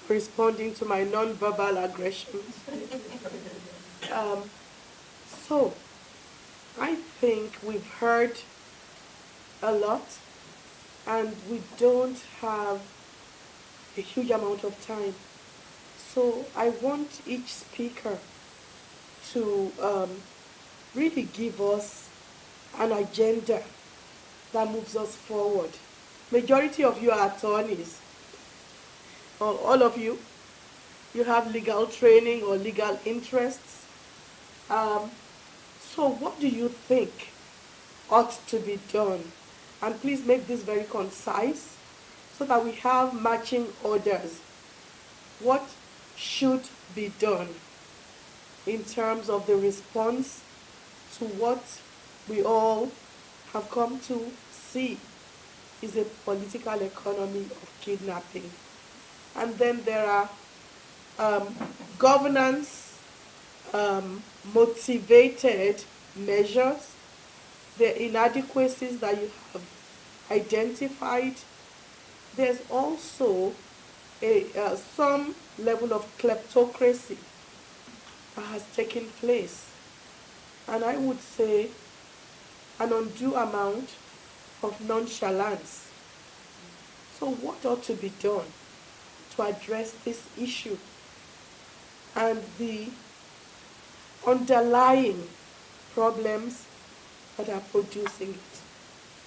for responding to my non-verbal aggressions. So, I think we've heard a lot, and we don't have a huge amount of time. So I want each speaker to really give us an agenda that moves us forward. Majority of you are attorneys, all of you. You have legal training or legal interests. Um, so what do you think ought to be done? And please make this very concise so that we have matching orders. What should be done in terms of the response to what we all have come to see is a political economy of kidnapping? And then there are um, governance motivated measures, the inadequacies that you have identified. There's also some level of kleptocracy that has taken place, and I would say an undue amount of nonchalance. So, what ought to be done to address this issue and the underlying problems that are producing it?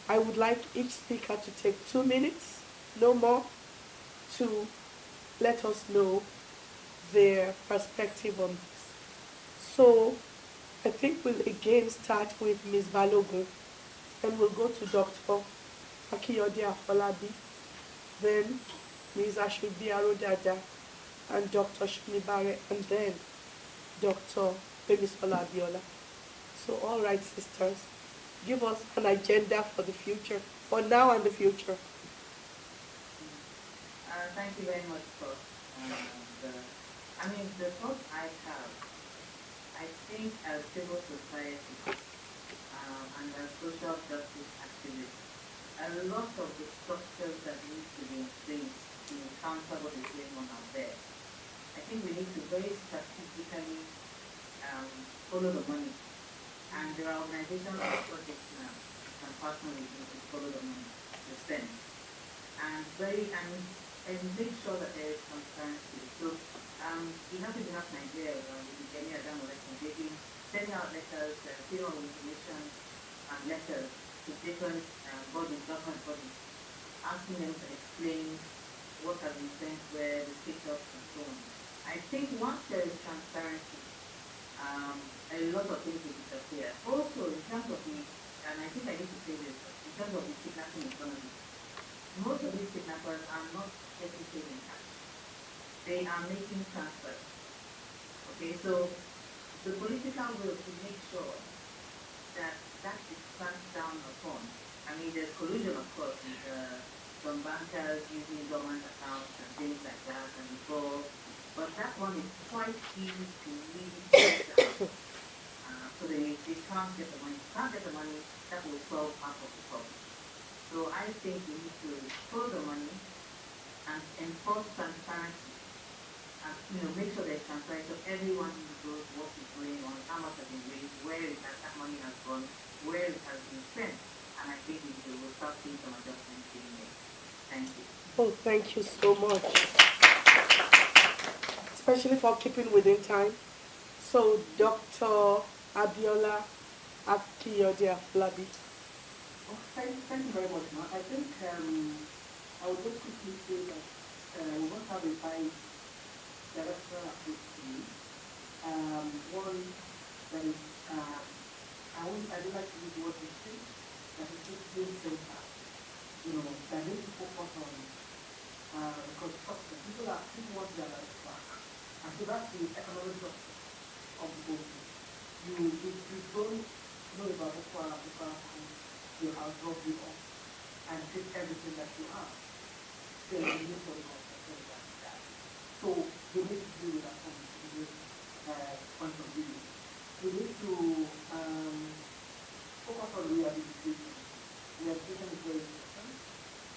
I would like each speaker to take 2 minutes, no more, to let us know their perspective on this. So I think we'll again start with Ms. Balogun, then we'll go to Dr. Akiyode Afolabi, then Ms. Ashubi Arodada, and Dr. Shunibare, and then Dr. Bemisola Abiola. So all right, sisters, give us an agenda for the future, for now and the future. Thank you very much for the thought I have. I think as civil society and as social justice activists, a lot of the structures that need to be in place to counter what is going on out there, I think we need to very strategically follow the money. And there are organizations and projects now that can partner with you to follow the money, the spend. And make sure that there is transparency. So you have to have Nigeria with any other election, sending out letters, filling out information and letters to different bodies, government bodies, asking them to explain what has been sent, where the status and so on. I think once there is transparency, a lot of things will disappear. Also, in terms of and I think I need to say this, in terms of the kidnapping economy, most of these kidnappers are not getting paid in cash. They are making transfers. Okay, so the political will to make sure that that is clamped down upon. I mean, there's collusion, of course, with some bankers using government accounts and things like that and before, but that one is quite easy to really track down. So they can't get the money. Can't get the money, that will solve half of the problem. So I think we need to follow the money and enforce transparency and make sure there's transparency so everyone knows what is going on, how much has been raised, where that money has gone, where it has been spent. And I think we will start seeing some adjustments being made. Thank you. Oh, thank you so much. Especially for keeping within time. So, Dr. Abiola Akiyode Afolabi. Oh, thank you very much, Ma. I think I would just quickly say that we must have a directional approach to it. One that is, I don't like to use the word mistake, that is just being center. That need to focus on construction. People want their lives back. And so that's the economic justice of the whole thing. You don't know about the Boko you have dropped you off and take everything that you have. Then you need for the construction that. So you need to deal with that from this point of view. You need to focus on rehabilitation. Rehabilitation is very important.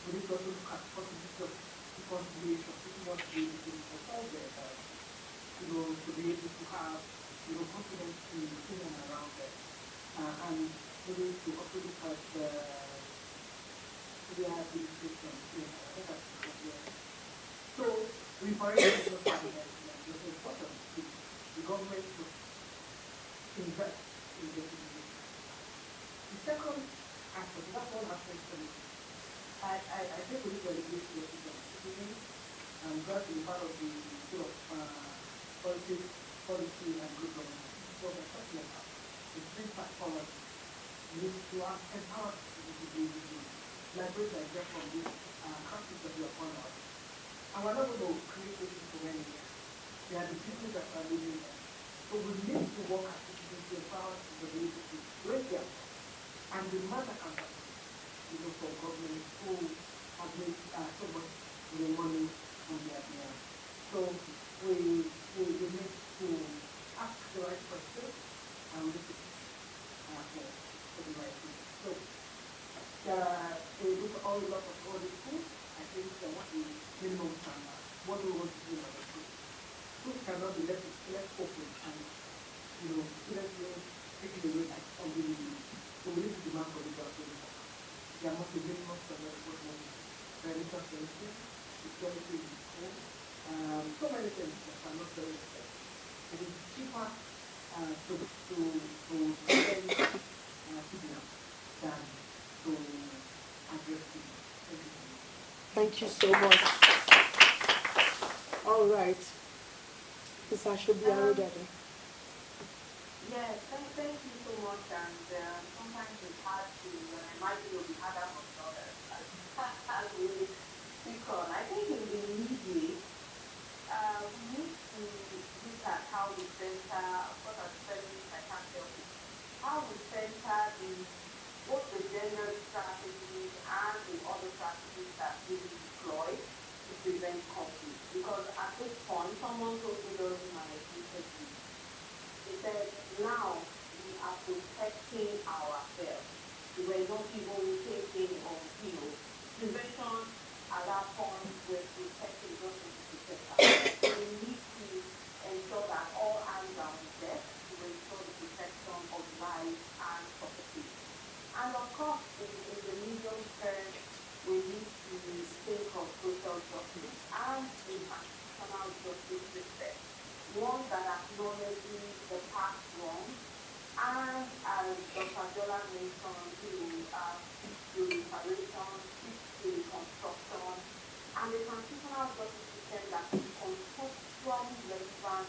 We need to also look at possibility of reconciliation. People want to be able to reconcile their to be able to have confidence in and around them. And we need to also look at rehabilitation. I think that's important. So reparation is important. The government should invest in the rehabilitation. The second aspect, that's one aspect and good governance. This is what we're talking about. The three-part policy needs to empower people to be able to liberate Nigeria from this crisis that we are upon us. And we're not going to create those people anywhere. They are the people that are living there. So we need to work as citizens to empower people to be able to raise their voice and demand accountability, for government who have made so much money on their behalf. So we need to ask the right questions and listen for the right people. So we look at all a lot of all the schools. I think what the minimum standard, what do we want to do in our schools? Schools cannot be left open and students being taken away like unbelievably. So we need to demand for legal solutions. There must be minimum standards for religious safety, security in the school, so many things that are not very expensive. It is cheaper to spend kidnap than to address kidnap. Thank you so much. All right. This should be our daddy. Yes, thank you so much. And sometimes it's hard to, when I might be harder on others, as we speak on. I think in the immediate, we need to look at how we center, of course, as feminists, I can't help it, how we center both the gender strategies and the other strategies that we deploy to prevent conflict. Because at this point, someone told me during my interview, they said, now we are protecting ourselves. We were not even thinking of, prevention at that point. We're protecting, just to protect ourselves. So we need to ensure that all hands are on deck to ensure the protection of life and property. And of course, in the medium term, we need to think of social justice and a transitional justice system, one that acknowledges the past wrongs, and as Dr. Jola mentioned, speaks to reparation, speaks to reconstruction, and a transitional justice system that is contextually relevant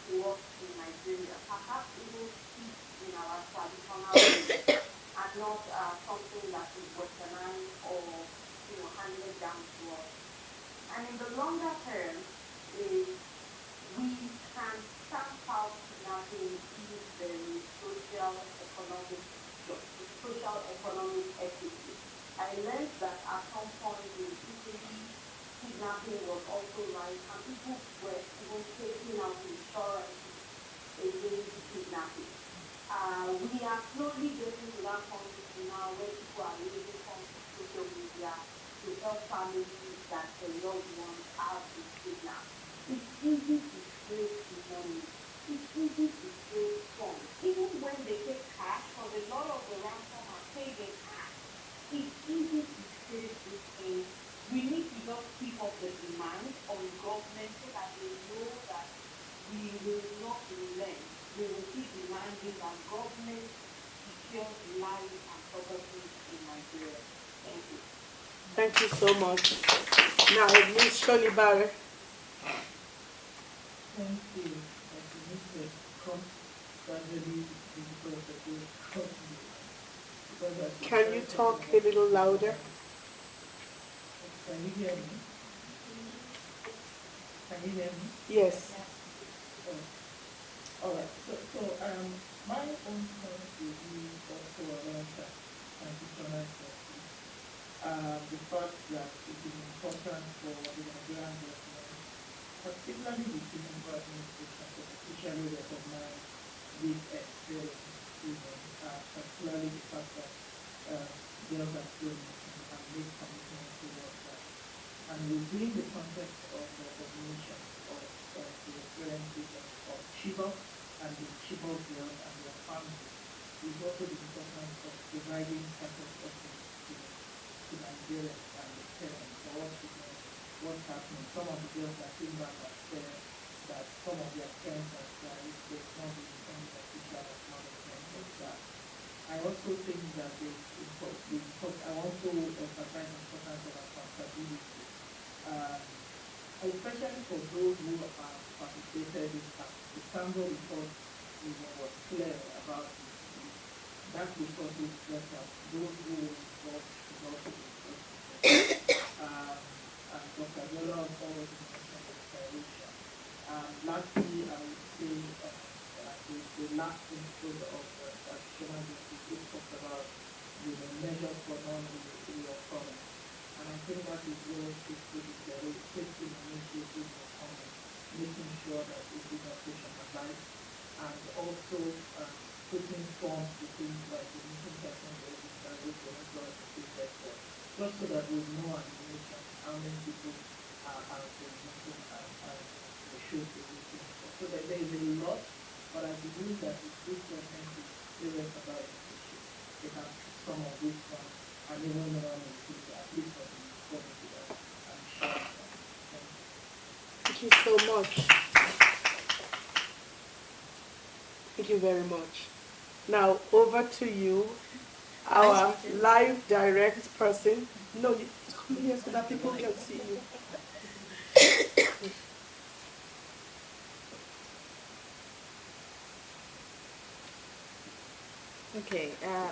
to us in Nigeria, perhaps even speaks in our traditional ways, and not something that is westernized or handed down to us. And in the longer term, we can stamp out kidnapping if there is social economic equity. I learned that at some point in Italy, kidnapping was also right, and people were even taking out insurances against kidnapping. We are slowly getting to that point now where people are raising funds on social media to help families that their loved ones have been kidnapped. It's easy to trace money. It's easy to trace funds. Even when they take cash, because a lot of the ransom are paid in cash, it's easy to trace these things. We need to just keep up the demand on government so that they know that we will not relent. We will keep demanding that government secures life and property in Nigeria. Thank you. Thank you so much. Now, Ms. Shirley Barre. Thank you. As you mentioned, cross tragedies because of the cross. Can you talk a little louder? Can you hear me? Can you hear me? Yes. All right. So my own point will be also around that transitional justice. The fact that it is important for the Nigerian government, particularly the Tinubu administration, to officially recognize this experience, particularly the fact that girls are still missing and make commitments towards that. And within the context of the recognition of the experiences of Chibok and the Chibok girls and their families, is also the importance of providing status updates to Nigerians and the parents for us to know what's happening. Some of the girls that came back are said that some of their parents have died, there's not been any official acknowledgement of that. I also think that I also emphasize the importance of accountability. especially for those who have participated in the Sambo report, was clear about this. That report is that those who were involved should also be prosecuted. Um, and Dr. Abiola already mentioned the declaration. Lastly, I would say the last episode of Traditional Justice, which talks about measures for non-reoccurrence. And I think that is where safety initiatives will come in, making sure that it is operationalized, and also putting forms to things like the missing persons register, which will also associated there, just so that we know as a nation how many people have been missing and they should be looking for. So that there is a lot, but I believe that if this government is serious about this issue, they can pick some of these ones and even know one in future, at least for the community that I'm sharing from. Thank you. Thank you so much. Thank you very much. Now over to you, our live direct person. No, you come here so that people can see you. Okay,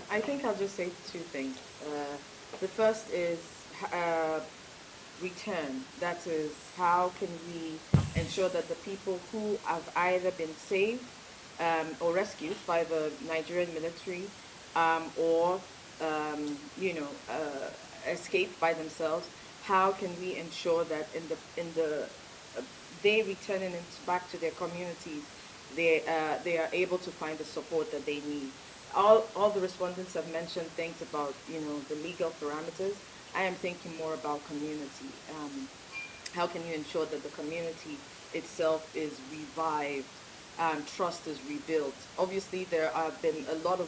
I think I'll just say two things. The first is return. That is, how can we ensure that the people who have either been saved or rescued by the Nigerian military or escaped by themselves, how can we ensure that in the they returning back to their communities, they are able to find the support that they need. All the respondents have mentioned things about the legal parameters. I am thinking more about community. How can you ensure that the community itself is revived, trust is rebuilt? Obviously, there's been a lot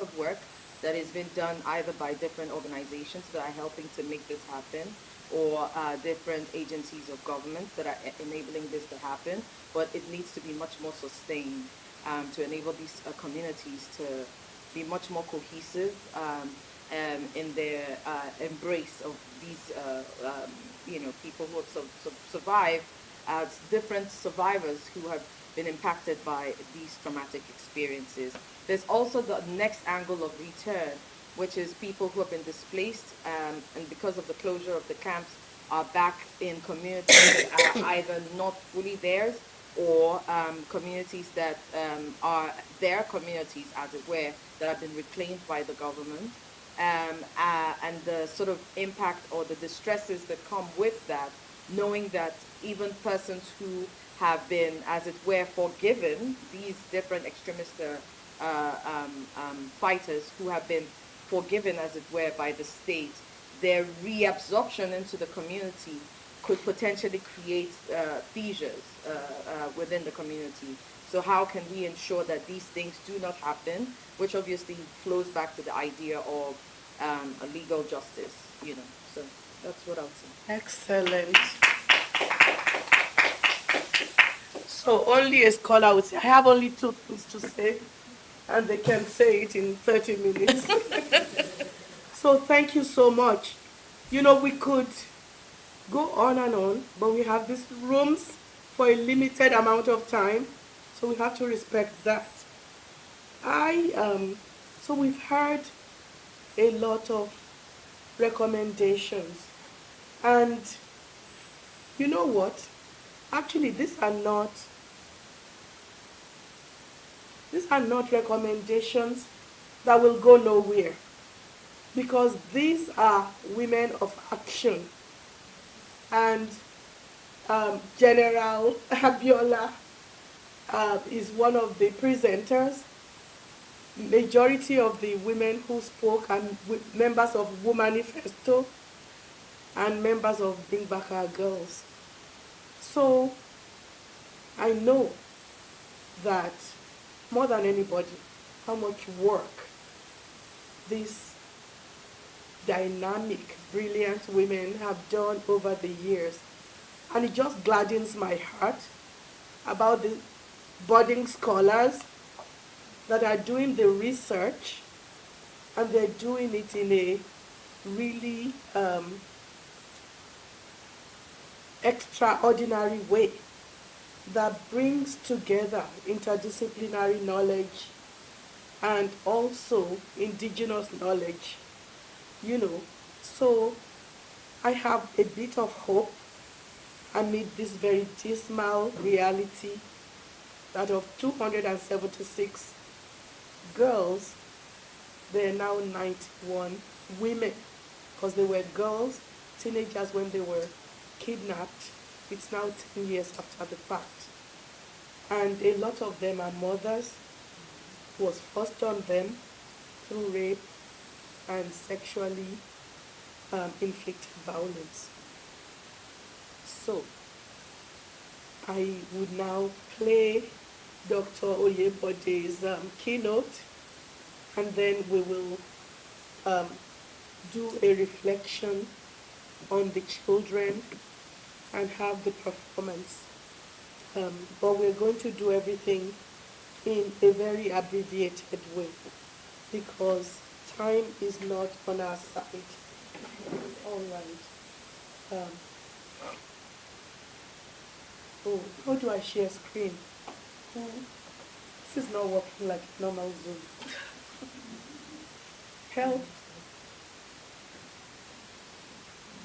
of work that has been done either by different organizations that are helping to make this happen, or different agencies of government that are enabling this to happen. But it needs to be much more sustained to enable these communities to be much more cohesive in their embrace of these people who have survived as different survivors who have been impacted by these traumatic experiences. There's also the next angle of return, which is people who have been displaced and because of the closure of the camps are back in communities that are either not fully theirs, or communities that are their communities, as it were, that have been reclaimed by the government. And the sort of impact or the distresses that come with that, knowing that even persons who have been, as it were, forgiven, these different extremist fighters who have been forgiven, as it were, by the state, their reabsorption into the community could potentially create seizures within the community. So how can we ensure that these things do not happen, which obviously flows back to the idea of a legal justice, So that's what I would say. Excellent. So only a scholar would say, I have only two things to say, and they can say it in 30 minutes. So thank you so much. We could go on, but we have these rooms for a limited amount of time, so we have to respect that. So we've heard a lot of recommendations, and you know what? Actually, these are not recommendations that will go nowhere, because these are women of action, and General Abiola is one of the presenters. Majority of the women who spoke and members of Womanifesto and members of Bring Back Our Girls. So I know that more than anybody how much work these dynamic, brilliant women have done over the years. And it just gladdens my heart about the budding scholars that are doing the research, and they're doing it in a really extraordinary way that brings together interdisciplinary knowledge and also indigenous knowledge, you know. So I have a bit of hope amid this very dismal reality that of 276 girls, there are now 91 women, because they were girls, teenagers when they were kidnapped. It's now 10 years after the fact. And a lot of them are mothers who was forced on them through rape and sexually inflicted violence. So I would now play Dr. Oyebode's keynote, and then we will um, do a reflection on the children and have the performance. But we're going to do everything in a very abbreviated way because time is not on our side. All right. Um, oh, how do I share screen? This is not working like normal Zoom. Help.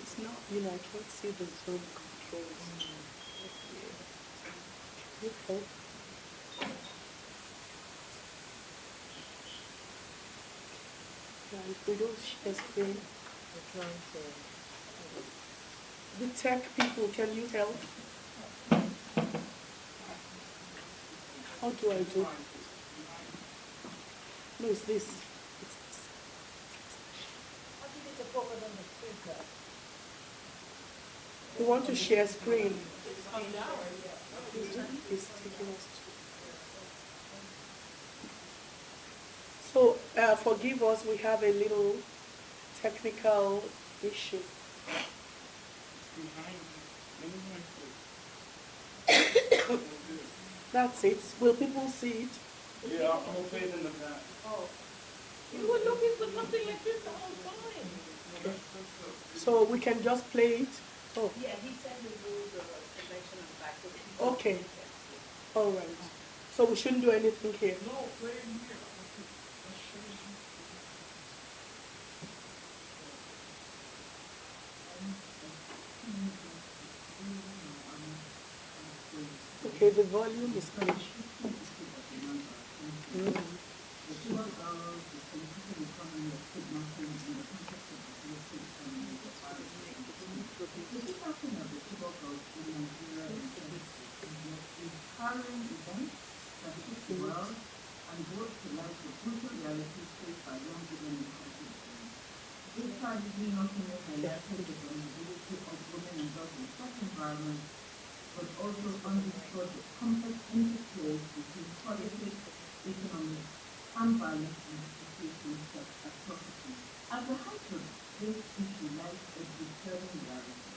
It's not, I can't see the Zoom controls. Can you help? Yeah, if we don't share screen, We're trying to. the tech people, can you help? How do I do? No, it's this. It's this. We want to share screen. It's taking us to. So forgive us, we have a little technical issue. That's it. Will people see it? Yeah, I'm okay in the back. Oh. You were looking for something like this the whole time. Okay. So we can just play it? Oh. Yeah, he said the rules of connection and back. Okay. All right. So we shouldn't do anything here. No, play in here. Okay, the volume is good. This tragedy not only highlighted the vulnerability of women and girls in such environments, but also underscored the complex interplay between politics, economic, and violence institutions such as property. At the heart of this issue lies a disturbing reality: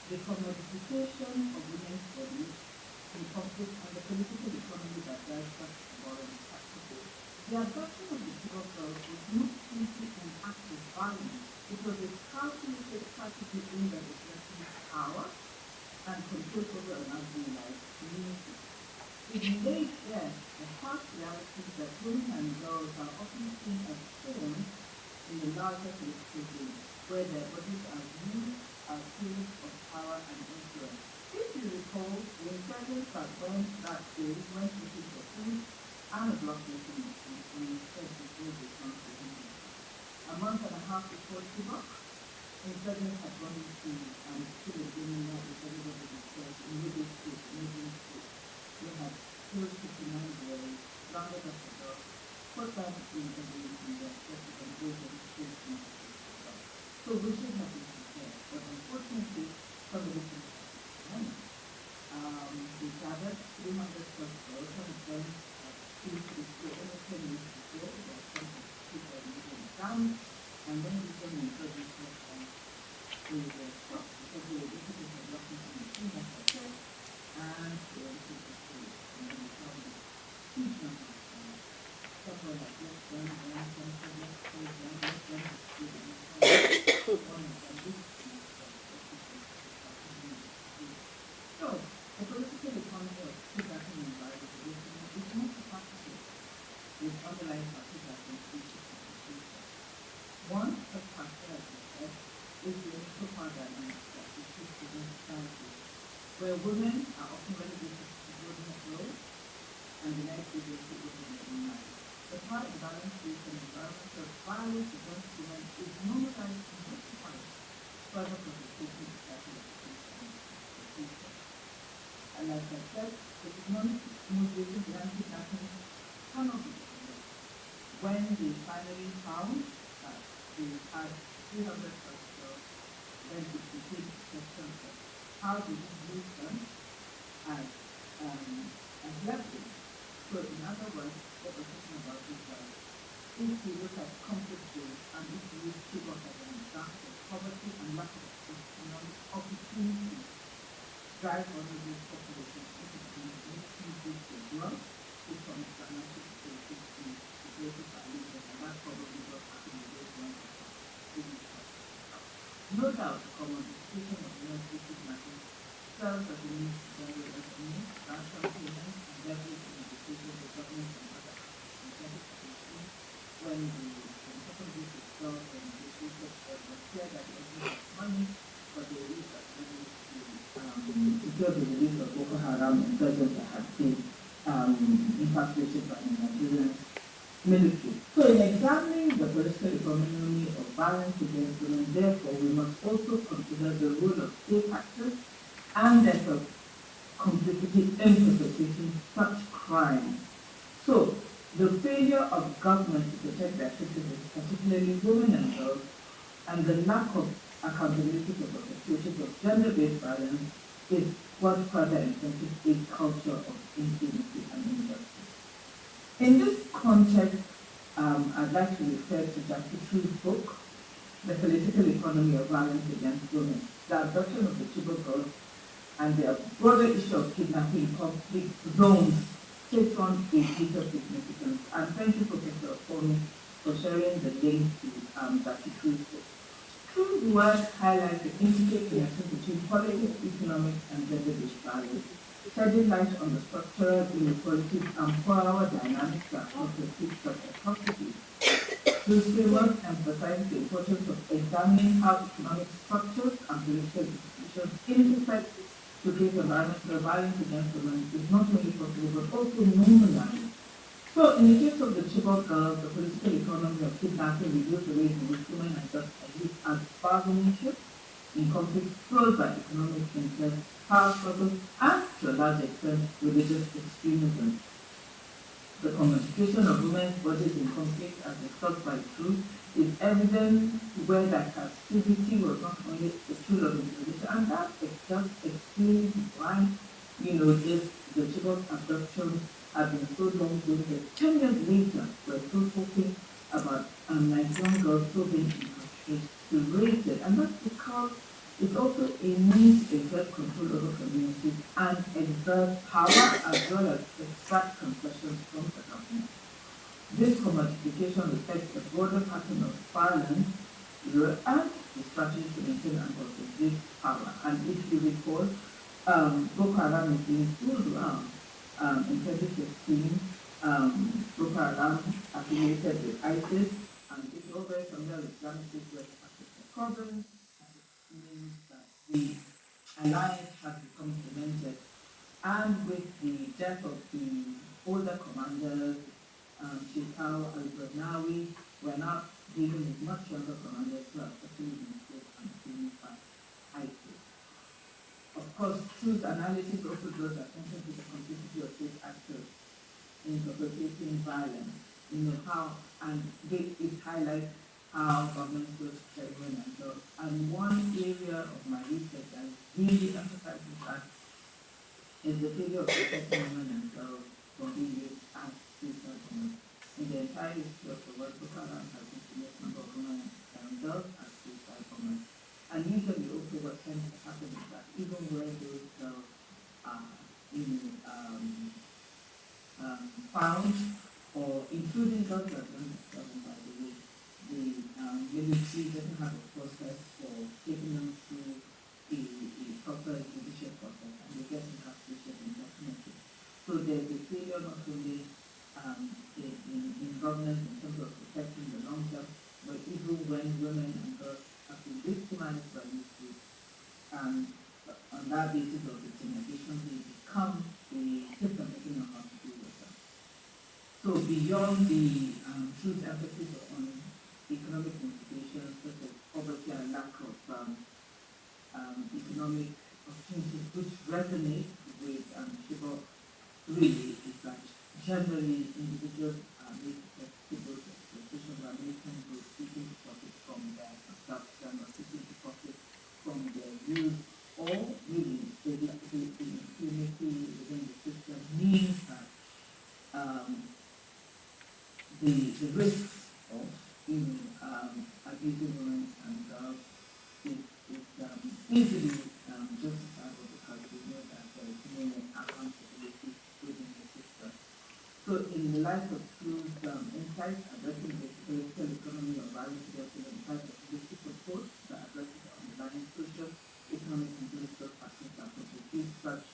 the commodification of women's bodies in conflict and the political economy that drives such moral practices. The abduction of the Chibok girls was not simply an act of violence, it was a calculated strategy aimed at exerting power and control over an marginalized community. It laid bare the harsh reality that women and girls are often seen as pawns in the larger political game, where their bodies are used as tools of power and influence. If you recall, the insurgents that went that day went looking for food and a block meeting and instead before they come to England. A month and a half before Chibok, insurgents had gone into and killed a woman with everybody dispersed in Middle State, Middle State. They had killed 59 boys, rounded up the dog, put them in the village in their churches and gave them to kill some of the dogs. So we should have been prepared, but unfortunately, somebody took money. We gathered 300 plus girls and then to the school in the 10 years before, there was some people moving down, and then we came in insurgents and we were stopped because they were looking at the blocking from the team of the church, and they were looking for food, and then we found a huge number of them. Somewhere like this, one, let's go, one of them, this where women are often relegated to subordinate roles, and the next is the women in marriage. The power imbalance is an environment where violence against women is normalized and justified, further complicating the cycle of abuse and exploitation. And like I said, the economic motivation behind kidnapping cannot be ignored. When they finally found that they had 300 plus girls, then it became a question of how do we use them as weapons. So in other words, what we're talking about is that if we look at conflict zones and if we use Chibok as an example, poverty and lack of economic opportunity drive vulnerable populations into making this the growth, which from financial security to security violations, and that's probably what happened with those ones that are really tough. No doubt the commodification of energy kidnapping serves as a means to generate revenue, ransom payments, and leverage in negotiations with governments and other actors in 2017 when the second group of jobs and negotiated was clear that the essence of money, but the release of money to secure the release of Boko Haram insurgents that had been incarcerated by the Nigerian military. So in examining the political economy of violence against women, therefore, we must also consider the role of state actors and their complexity in perpetrating such crimes. So the failure of government to protect their citizens, particularly women and girls, and the lack of accountability for perpetrators of gender-based violence is what further entrenches a culture of impunity and injustice. In this context, I'd like to refer to Jackie True's book, The Political Economy of Violence Against Women, the abduction of the Chibok girls, and the broader issue of kidnapping in conflict zones takes on a deeper significance. And thank you, Professor Okome, for sharing the link to Jackie True's book. True's work highlights the intricate connection between politics, economics, and gender-based violence, shedding light on the structural inequalities and power dynamics that constitute such atrocities. True's framework emphasizes the importance of examining how economic structures and political institutions intersect to create environments where violence against women is not only possible but also normalized. So in the case of the Chibok girls, the political economy of kidnapping reveals the ways in which women and girls are used as bargaining chips in conflicts fueled by economic interests, power struggles, and to a large extent, religious extremism. The commodification of women's bodies in conflict, as discussed by True, is evident where that captivity was not only a tool of intimidation, and that just explains why, the Chibok abductions have been so long ago that 10 years later, we're still talking about Nigerian girls still being incarcerated, and that's because it's also a means to exert control over communities and exert power as well as extract concessions from the government. This commodification reflects a broader pattern of violence and the strategy to maintain and consolidate power. And if you recall, Boko Haram is being pulled around. In 2015, Boko Haram affiliated with ISIS, and it's all very familiar with Islamic State West Africa province, and it means that the alliance has become cemented. And with the death of the older commanders, Shekau al-Barnawi, we're now dealing with much younger commanders who are actually been killed and killed by ISIS. Of course, Truth's analysis also draws attention to the complicity of state actors in perpetrating violence. And it highlights how governments go to protect women and girls. And one area of my research that really emphasizes that is the failure of protecting women and girls from being used as suicide bombers. In the entire history of the world, Boko Haram has been the most number of women and girls as suicide bombers. And usually also what tends to happen is that even where those girls are found, or including girls that don't discover, by the way, the military doesn't have a process for taking them through a proper judicial process, and they get incarcerated indefinitely. So there's a failure not only in government in terms of protecting the long term, but even when women and girls have been victimized by these groups. And on that basis of victimization, they become a system that they know how to deal with them. So beyond the huge emphasis on economic implications such as poverty and lack of economic opportunities, which resonate with Chibok, really is that generally individuals are made susceptible to exploitation by making groups seeking to profit from their abduction or seeking to profit from their use, or really the impunity within the system means that um, the risks of abusing women and girls is easily justifiable because we know that there is no accountability within the system. So in the light of True's insights addressing the political economy of violence against women requires a holistic approach that addresses the underlying social, economic, and political factors that contribute such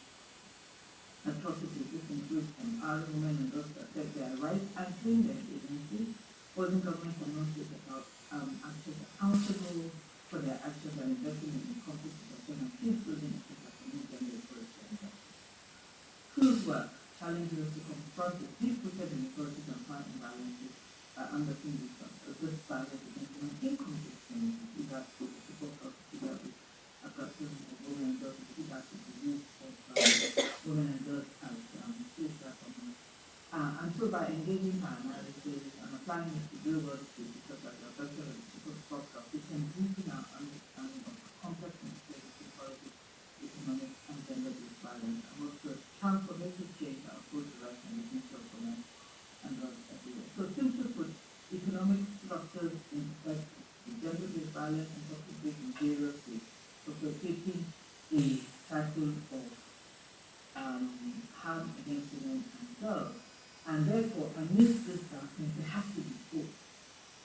atrocities. This includes empowering women and those to affect their rights and train their agencies, holding government authorities about actors accountable for their actions and investing in conflict prevention and peace building efforts that promote gender equality and justice. Whose work challenges us to confront the deep-rooted inequalities and power imbalances that underpin this violence against women in conflict communities, either with the support of either with abduction of women and girls, either with the use of women and girls as slaves performers. And so by engaging her analysis and applying it to real-world cases such as the abduction of the Chibok girls, we can deepen our understanding of the complex implications of politics, economic, and gender-based violence, and work to transformative change our approach to rights and dignity of women and girls everywhere. So simply put, economic structures intersect with gender-based violence and toxic in various ways, facilitating a cycle of harm against women and girls. And therefore, amidst this darkness, there has to be hope.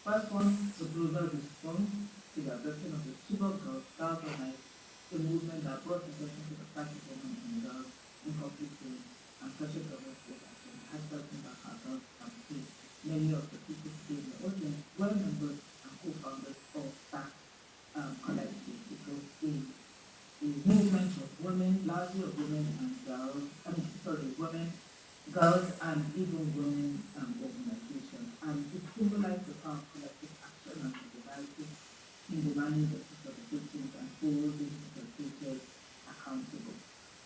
First one, the global response to the abduction of the Chibok girls galvanized the movement that brought attention to the plight of women and girls in conflict zones and pressured government to take action. Hashtag Back Our Girls campaign. Many of the people today in the audience were members and co-founders of that collective. It was a movement of women, largely of women and girls, women, girls, and even women organizations. And it symbolized the power of collective action and solidarity in demanding justice for the victims and holding the perpetrators accountable.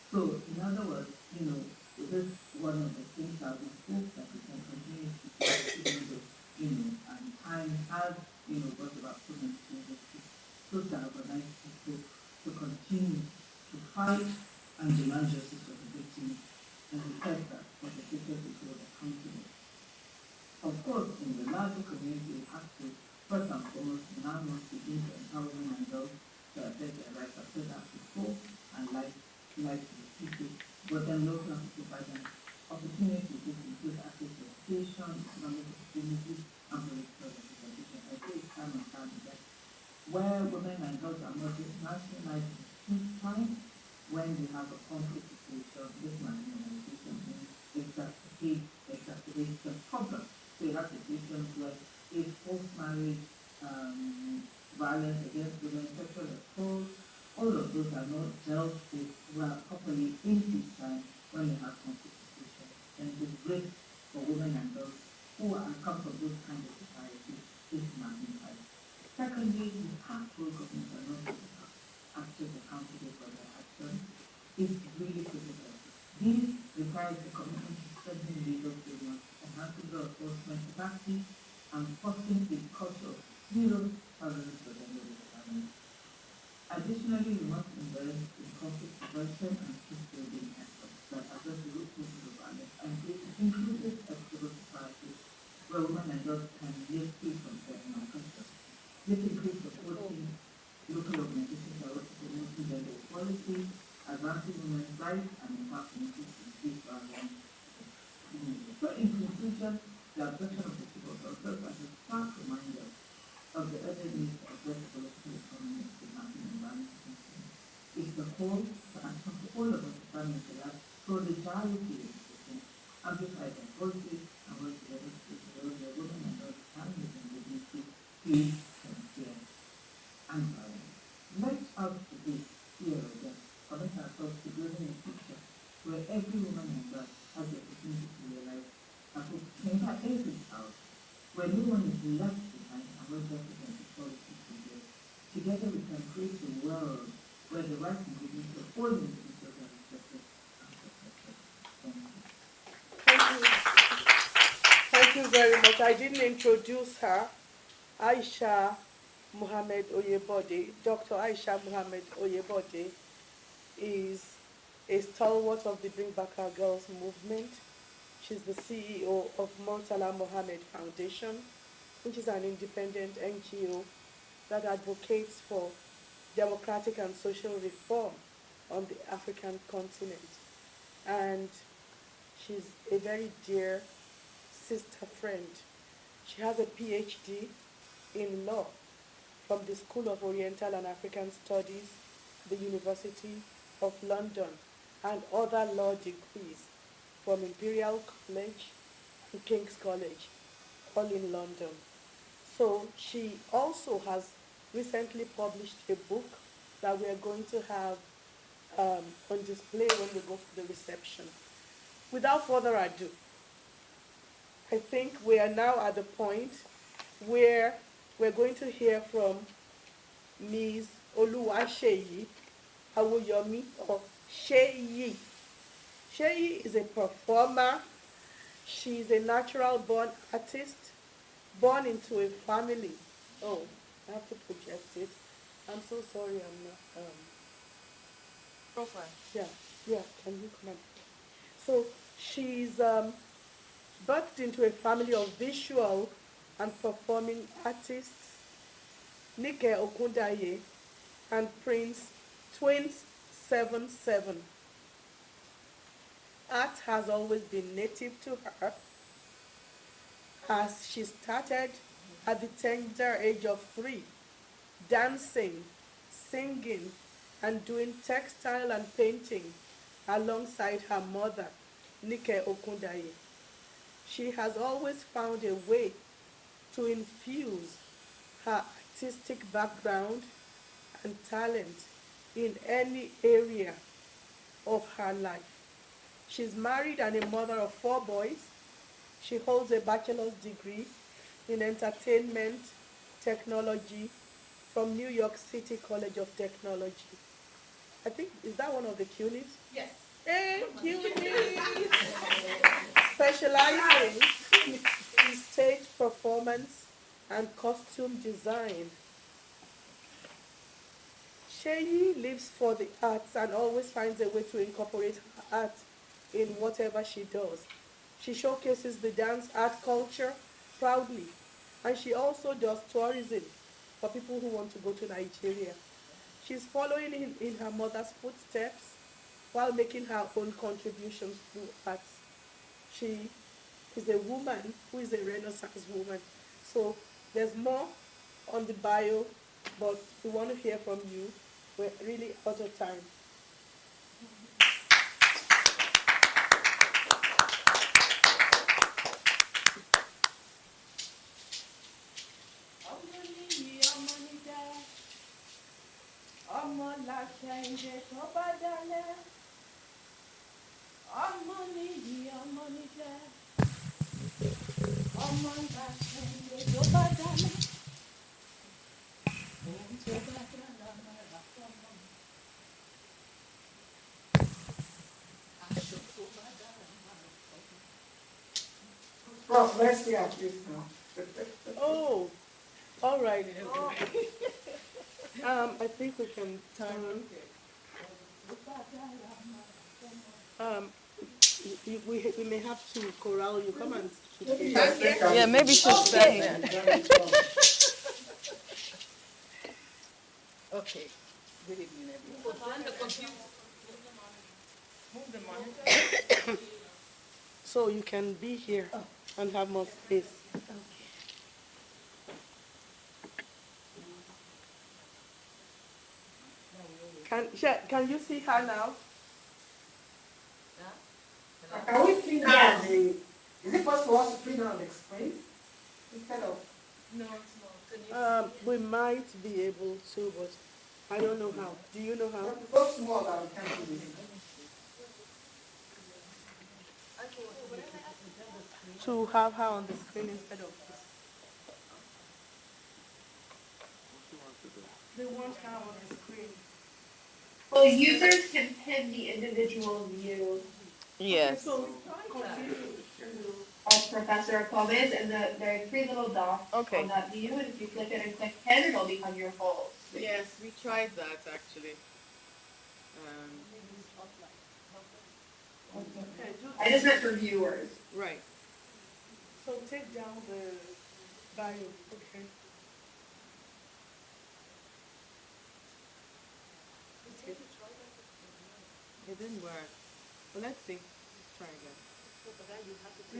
So, in other words, this is one of the things that we hope that we can continue to do, even though, and time has, brought about so many changes to galvanize people to continue to fight and demand justice for the victims and the fact that perpetrators will be held accountable. Of course, in the larger community, we have to, first and foremost, now must begin to empower women and girls to assert their rights. I've said that before, and like to repeat it, but then we also have to provide them opportunities to include access to education, economic opportunities, and political representation. I say it's time and time again. Where women and girls are not marginalized in peacetime, when we have a conflict situation, this marginalization means exacerbates the problem. So you have situations where if forced marriage, violence against women, sexual assault, all of those are not dealt with well properly in peacetime when you have conflict situations. And the risk for women and girls who come from those kinds of societies is magnified. Secondly, we have to hold government and not actors accountable for their actions. It's really critical. These requires a commitment to strengthening legal frameworks, enhancing law enforcement capacity, and fostering a culture of zero tolerance for gender-based violence. Additionally, we must invest in conflict prevention and peace building efforts that address the root causes of violence and create an inclusive, equitable society where women and girls can live free from fear and oppression. This includes supporting local organizations that work to promote gender equality, advancing women's rights, and empowering communities to increase violence. So, in conclusion, the abduction of the Chibok girls serves as a stark reminder of the urgent need to address the political economy of kidnapping and violence against women. It's the call to action for all of us to stand in the solidarity with the system, amplify their voices, and work together to create a world where women and girls can live in dignity, peace, and fear, and violence. Let us today, here again, connect our across the building a picture where every woman on earth has the opportunity to realize her potential out, where no one is left behind and where justice and equality prevail. Together we can create a world where the rights and dignity of all individuals are respected and protected. Thank you. Thank you. Thank you very much. I didn't introduce her. Aisha Muhammad Oyebode, Dr. Aisha Muhammad Oyebode is a stalwart of the Bring Back Our Girls movement. She's the CEO of Murtala Mohammed Foundation, which is an independent NGO that advocates for democratic and social reform on the African continent. And she's a very dear sister friend. She has a PhD in law from the School of Oriental and African Studies, the University of London, and other law degrees from Imperial College and King's College, all in London. So she also has recently published a book that we are going to have on display when we go for the reception. Without further ado, I think we are now at the point where we're going to hear from Ms. Oluwaseyi Awoyomi or Sheyi. Sheyi is a performer. She's a natural born artist, born into a family. Oh, I have to project it. I'm so sorry, I'm not. Profile. Yeah, yeah, can you come on? So she's birthed into a family of visual and performing artists, Nike Okundaye and Prince Twins 77. Art has always been native to her as she started at the tender age of 3, dancing, singing, and doing textile and painting alongside her mother, Nike Okundaye. She has always found a way to infuse her artistic background and talent in any area of her life. She's married and a mother of 4 boys. She holds a bachelor's degree in entertainment technology from New York City College of Technology. I think, is that one of the CUNYs? Yes. Hey, CUNY! Specializing in stage performance and costume design. Sheyi lives for the arts and always finds a way to incorporate her art in whatever she does. She showcases the dance art culture proudly, and she also does tourism for people who want to go to Nigeria. She's following in her mother's footsteps while making her own contributions through arts. She is a woman who is a Renaissance woman. So there's more on the bio, but we want to hear from you. We're really out of time. Prof, let's see at least now. Oh, all right. I think we can turn. Um, we may have to corral you. Come and Yeah, maybe she'll stand there. Okay. Good evening, everyone. Move the monitor. so you can be here and have more space. Can you see her now? Can we print down the, is it possible for us to print down the screen instead of? No, it's not. We might be able to, but I don't know how. Do you know how? It's so small that we can't do this. to have her on the screen instead of this. They want her on the screen. Well, users can pin the individual view Okay, Yes. so continue. of Professor Okome's, and there are three little dots on Okay. that view, and if you click it and click pin, it'll become your whole screen. Yes, we tried that actually. Okay, I just meant for viewers. Right. so take down the bio. Okay. It didn't work. But let's see. Let's try again.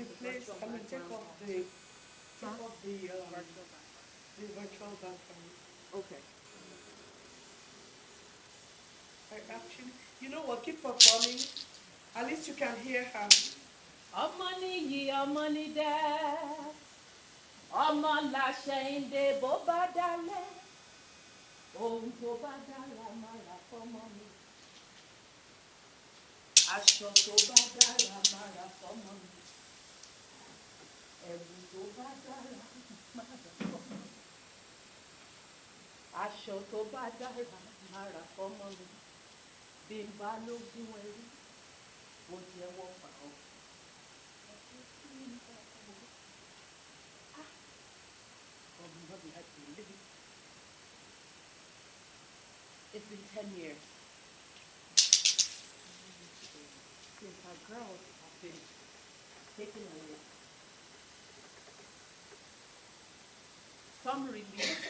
Replace. I mean, take off the virtual background. Okay. I actually, you know what? Keep performing. At least you can hear her. ọmọ nìyí ọmọ ní dẹ ọmọ làṣẹ ìdè bó bá dalẹ̀ ohun tó bá dára máa rà fọ́mọ mi aṣọ tó bá dára máa rà fọ́mọ mi ẹ̀wù tó bá dára máa rà fọ́mọ mi aṣọ tó bá dára máa rà fọ́mọ mi bí n bá lógún ẹrú mo jẹ́wọ́ pa ọ́. It's been 10 years since our girls have been taken away. Some released.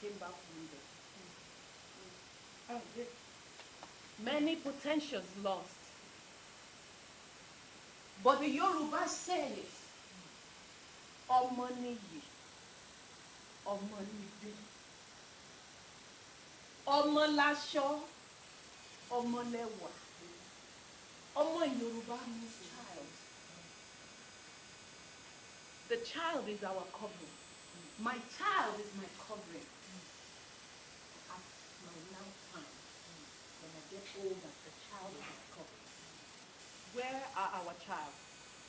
Came back wounded. Oh, yeah. Many potentials lost. But the Yoruba says, ọmọ nìyí, ọmọ nídé, ọmọ láṣọ, ọmọ lẹ́wà. Ọmọ in Yoruba means child. The child is our covering. My child is my covering. At my lifetime, when I get older, the child is my covering. Where are our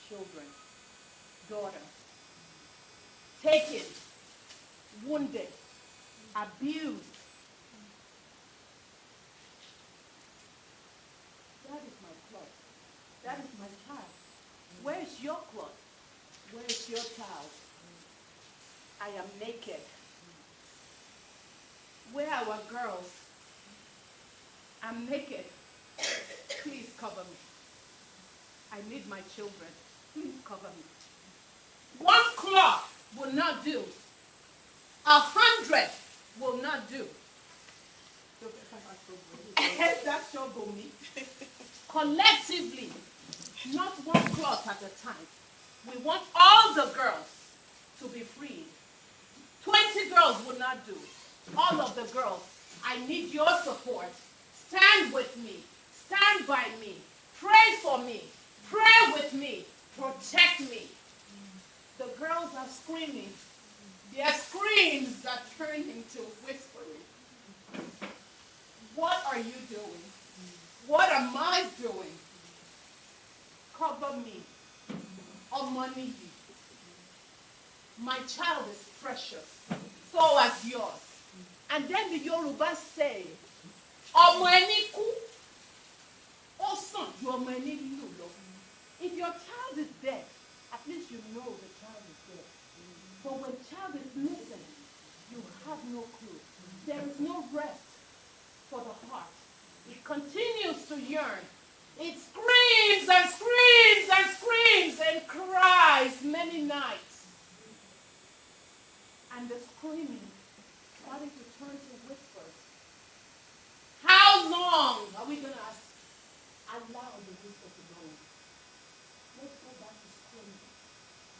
children, daughters, taken, wounded, abused? That is my cloth. That is my child. Where is your cloth? Where is your child? I am naked. Where are our girls? I'm naked. Please cover me. I need my children. Please cover me. One cloth will not do. 100 will not do. That's your me. Collectively, not one cloth at a time. We want all the girls to be freed. 20 girls will not do. All of the girls, I need your support. Stand with me. Stand by me. Pray for me. Pray with me. Protect me. The girls are screaming. Their screams are turning into whispering. What are you doing? What am I doing? Cover me. Money. My child is precious. So as yours. And then the Yoruba say, ọmọ ẹni kú, ó sàn ju ọmọ ẹni lù lọ. If your child is dead, at least you know the child is dead. But when child is missing, you have no clue. There is no rest for the heart. It continues to yearn. It screams and screams and screams and cries many nights. And the screaming starting to turn to whispers. How long are we going to allow the whisper to go? Let's go back to screaming.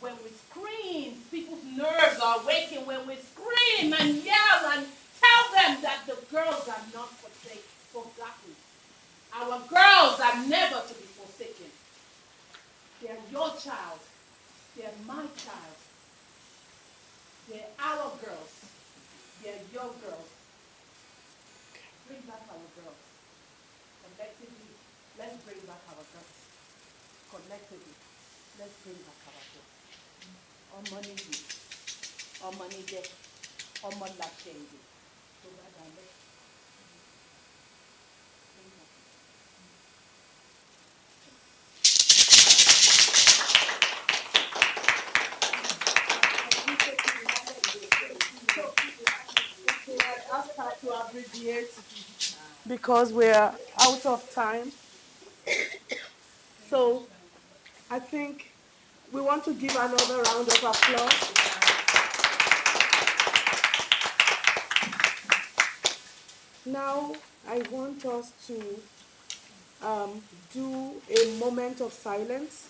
When we scream, people's nerves are waking. When we scream and yell and tell them that the girls are not forgotten. Our girls are never to be forsaken. They're your child. They're my child. They're our girls. They're your girls. bring back our girls. Collectively, let's bring back our girls. Collectively, let's bring back our girls. Ọmọ níbi, ọmọ níjẹ, ọmọ làṣẹ̀yìn, tó bá dalẹ̀. Ask her to abbreviate because we're out of time. So I think we want to give another round of applause. Now I want us to do a moment of silence,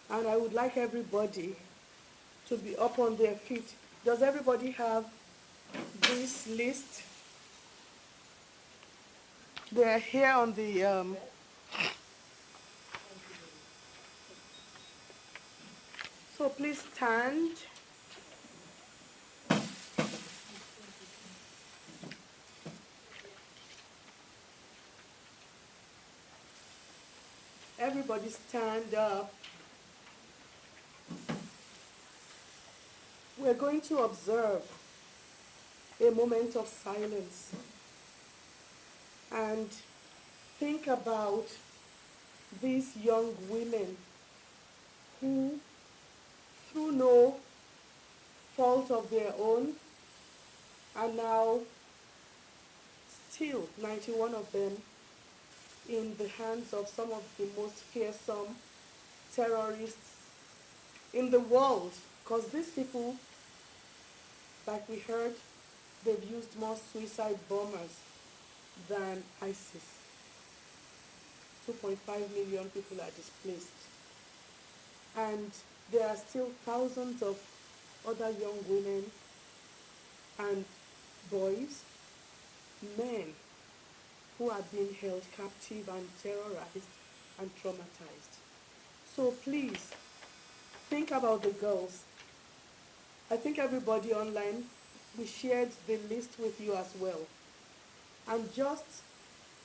and I would like everybody to be up on their feet. Does everybody have this list? They're here on the so please stand. Everybody stand up. We're going to observe a moment of silence and think about these young women who, through no fault of their own, are now still 91 of them in the hands of some of the most fearsome terrorists in the world. Because these people, like we heard, they've used more suicide bombers than ISIS. 2.5 million people are displaced. And there are still thousands of other young women and boys, men, who are being held captive and terrorized and traumatized. So please, think about the girls. I think everybody online, we shared the list with you as well. And just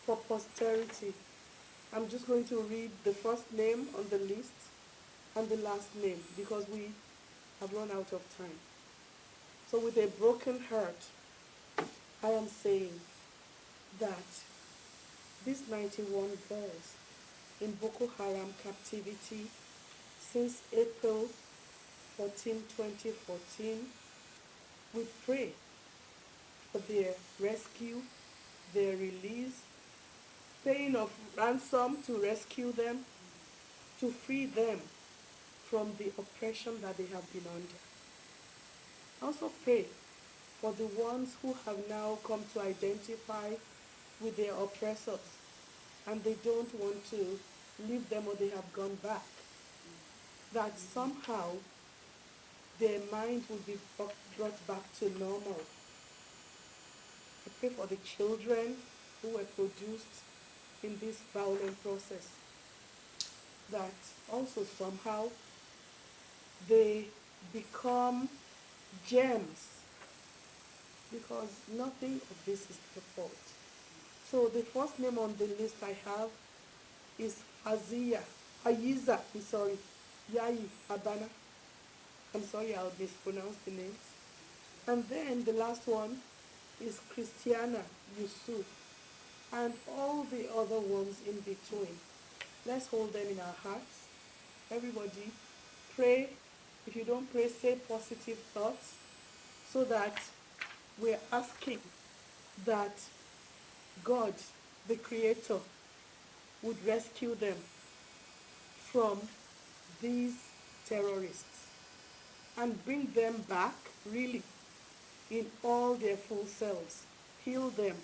for posterity, I'm just going to read the first name on the list and the last name because we have run out of time. So with a broken heart, I am saying that these 91 girls in Boko Haram captivity since April 14, 2014, we pray for their rescue, their release, paying of ransom to rescue them, to free them from the oppression that they have been under. Also pray for the ones who have now come to identify with their oppressors and they don't want to leave them or they have gone back, that somehow their mind will be brought back to normal. I pray for the children who were produced in this violent process, that also somehow they become gems, because nothing of this is their fault. So the first name on the list I have is Ayiza, Yai Abana. I'm sorry, I'll mispronounce the names. And then the last one is Christiana Yusuf, and all the other ones in between. Let's hold them in our hearts. Everybody, pray. If you don't pray, say positive thoughts so that we're asking that God, the Creator, would rescue them from these terrorists and bring them back, really, in all their full selves. Heal them.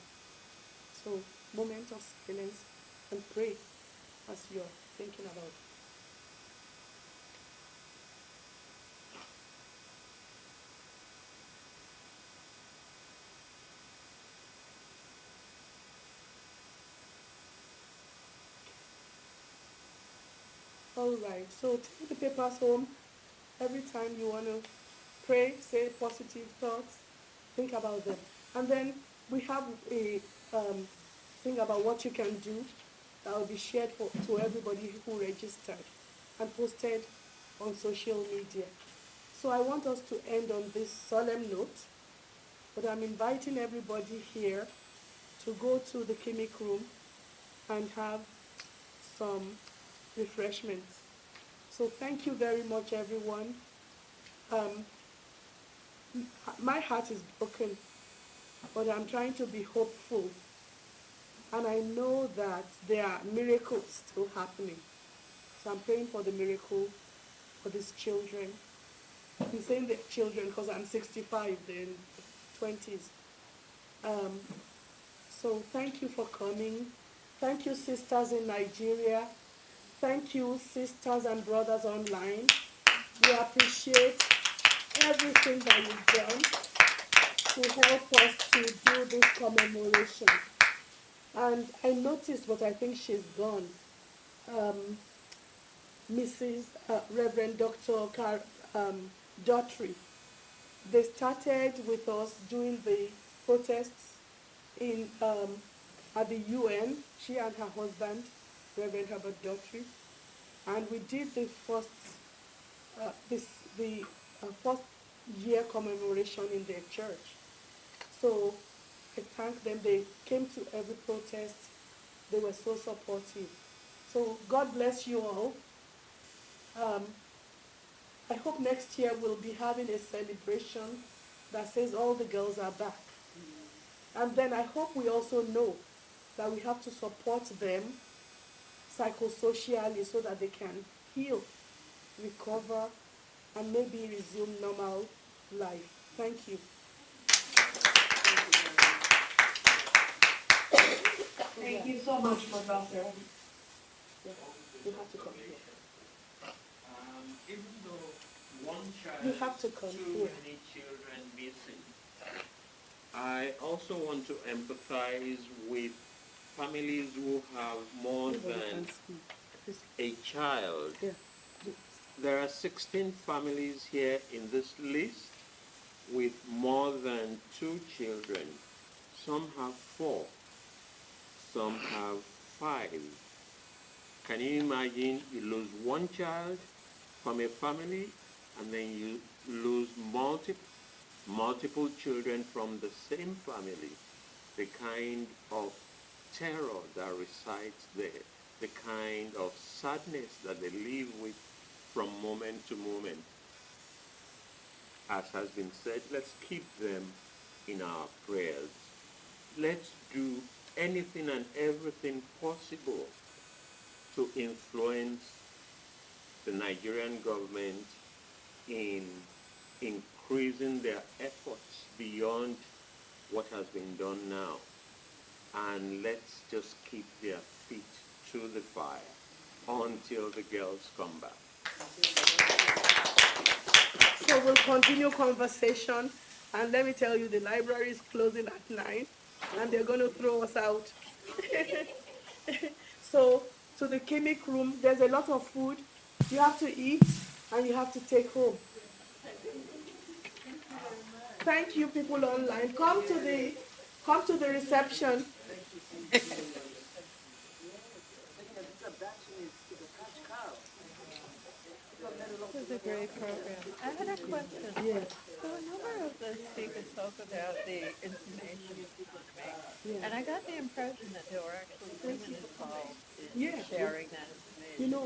So, moment of silence and pray as you're thinking about it. All right, so take the papers home. Every time you want to pray, say positive thoughts, think about them. And then we have a thing about what you can do that will be shared to everybody who registered and posted on social media. So I want us to end on this solemn note, but I'm inviting everybody here to go to the clinic room and have some refreshments. So thank you very much, everyone. Um, my heart is broken, but I'm trying to be hopeful. And I know that there are miracles still happening. So I'm praying for the miracle for these children. I'm saying the children because I'm 65, they're in 20s. Um, so thank you for coming. Thank you, sisters in Nigeria. Thank you, sisters and brothers online. We appreciate everything that you've done to help us to do this commemoration. And I noticed, but I think she's gone, Mrs. Reverend Dr. Daughtry. They started with us doing the protests in at the UN, she and her husband, Reverend Herbert Daughtry, and we did the first this the first year commemoration in their church. So I thank them. They came to every protest. They were so supportive. So God bless you all. Um, I hope next year we'll be having a celebration that says all the girls are back. And then I hope we also know that we have to support them psychosocially so that they can heal, recover, and maybe resume normal life. Thank you. Thank you so much, Professor. Yeah, you have to come here. Even though one child You have to is come too here. many children missing, I also want to empathize with families who have more Everybody than can speak. Please. a child. Yeah. There are 16 families here in this list with more than 2 children. Some have 4, some have 5. Can you imagine you lose one child from a family and then you lose multiple children from the same family? The kind of terror that resides there, the kind of sadness that they live with from moment to moment. As has been said, let's keep them in our prayers. Let's do anything and everything possible to influence the Nigerian government in increasing their efforts beyond what has been done now. And let's just keep their feet to the fire until the girls come back. So we'll continue conversation, and let me tell you, the library is closing at 9, and they're going to throw us out. So to the clinic room, there's a lot of food. You have to eat, and you have to take home. Thank you, people online. Come to the reception. This is a great program. I had a question. Yeah, So a number of the speakers spoke about the information economy, yeah, and I got the impression that there were actually women involved in yeah. sharing that You information. know,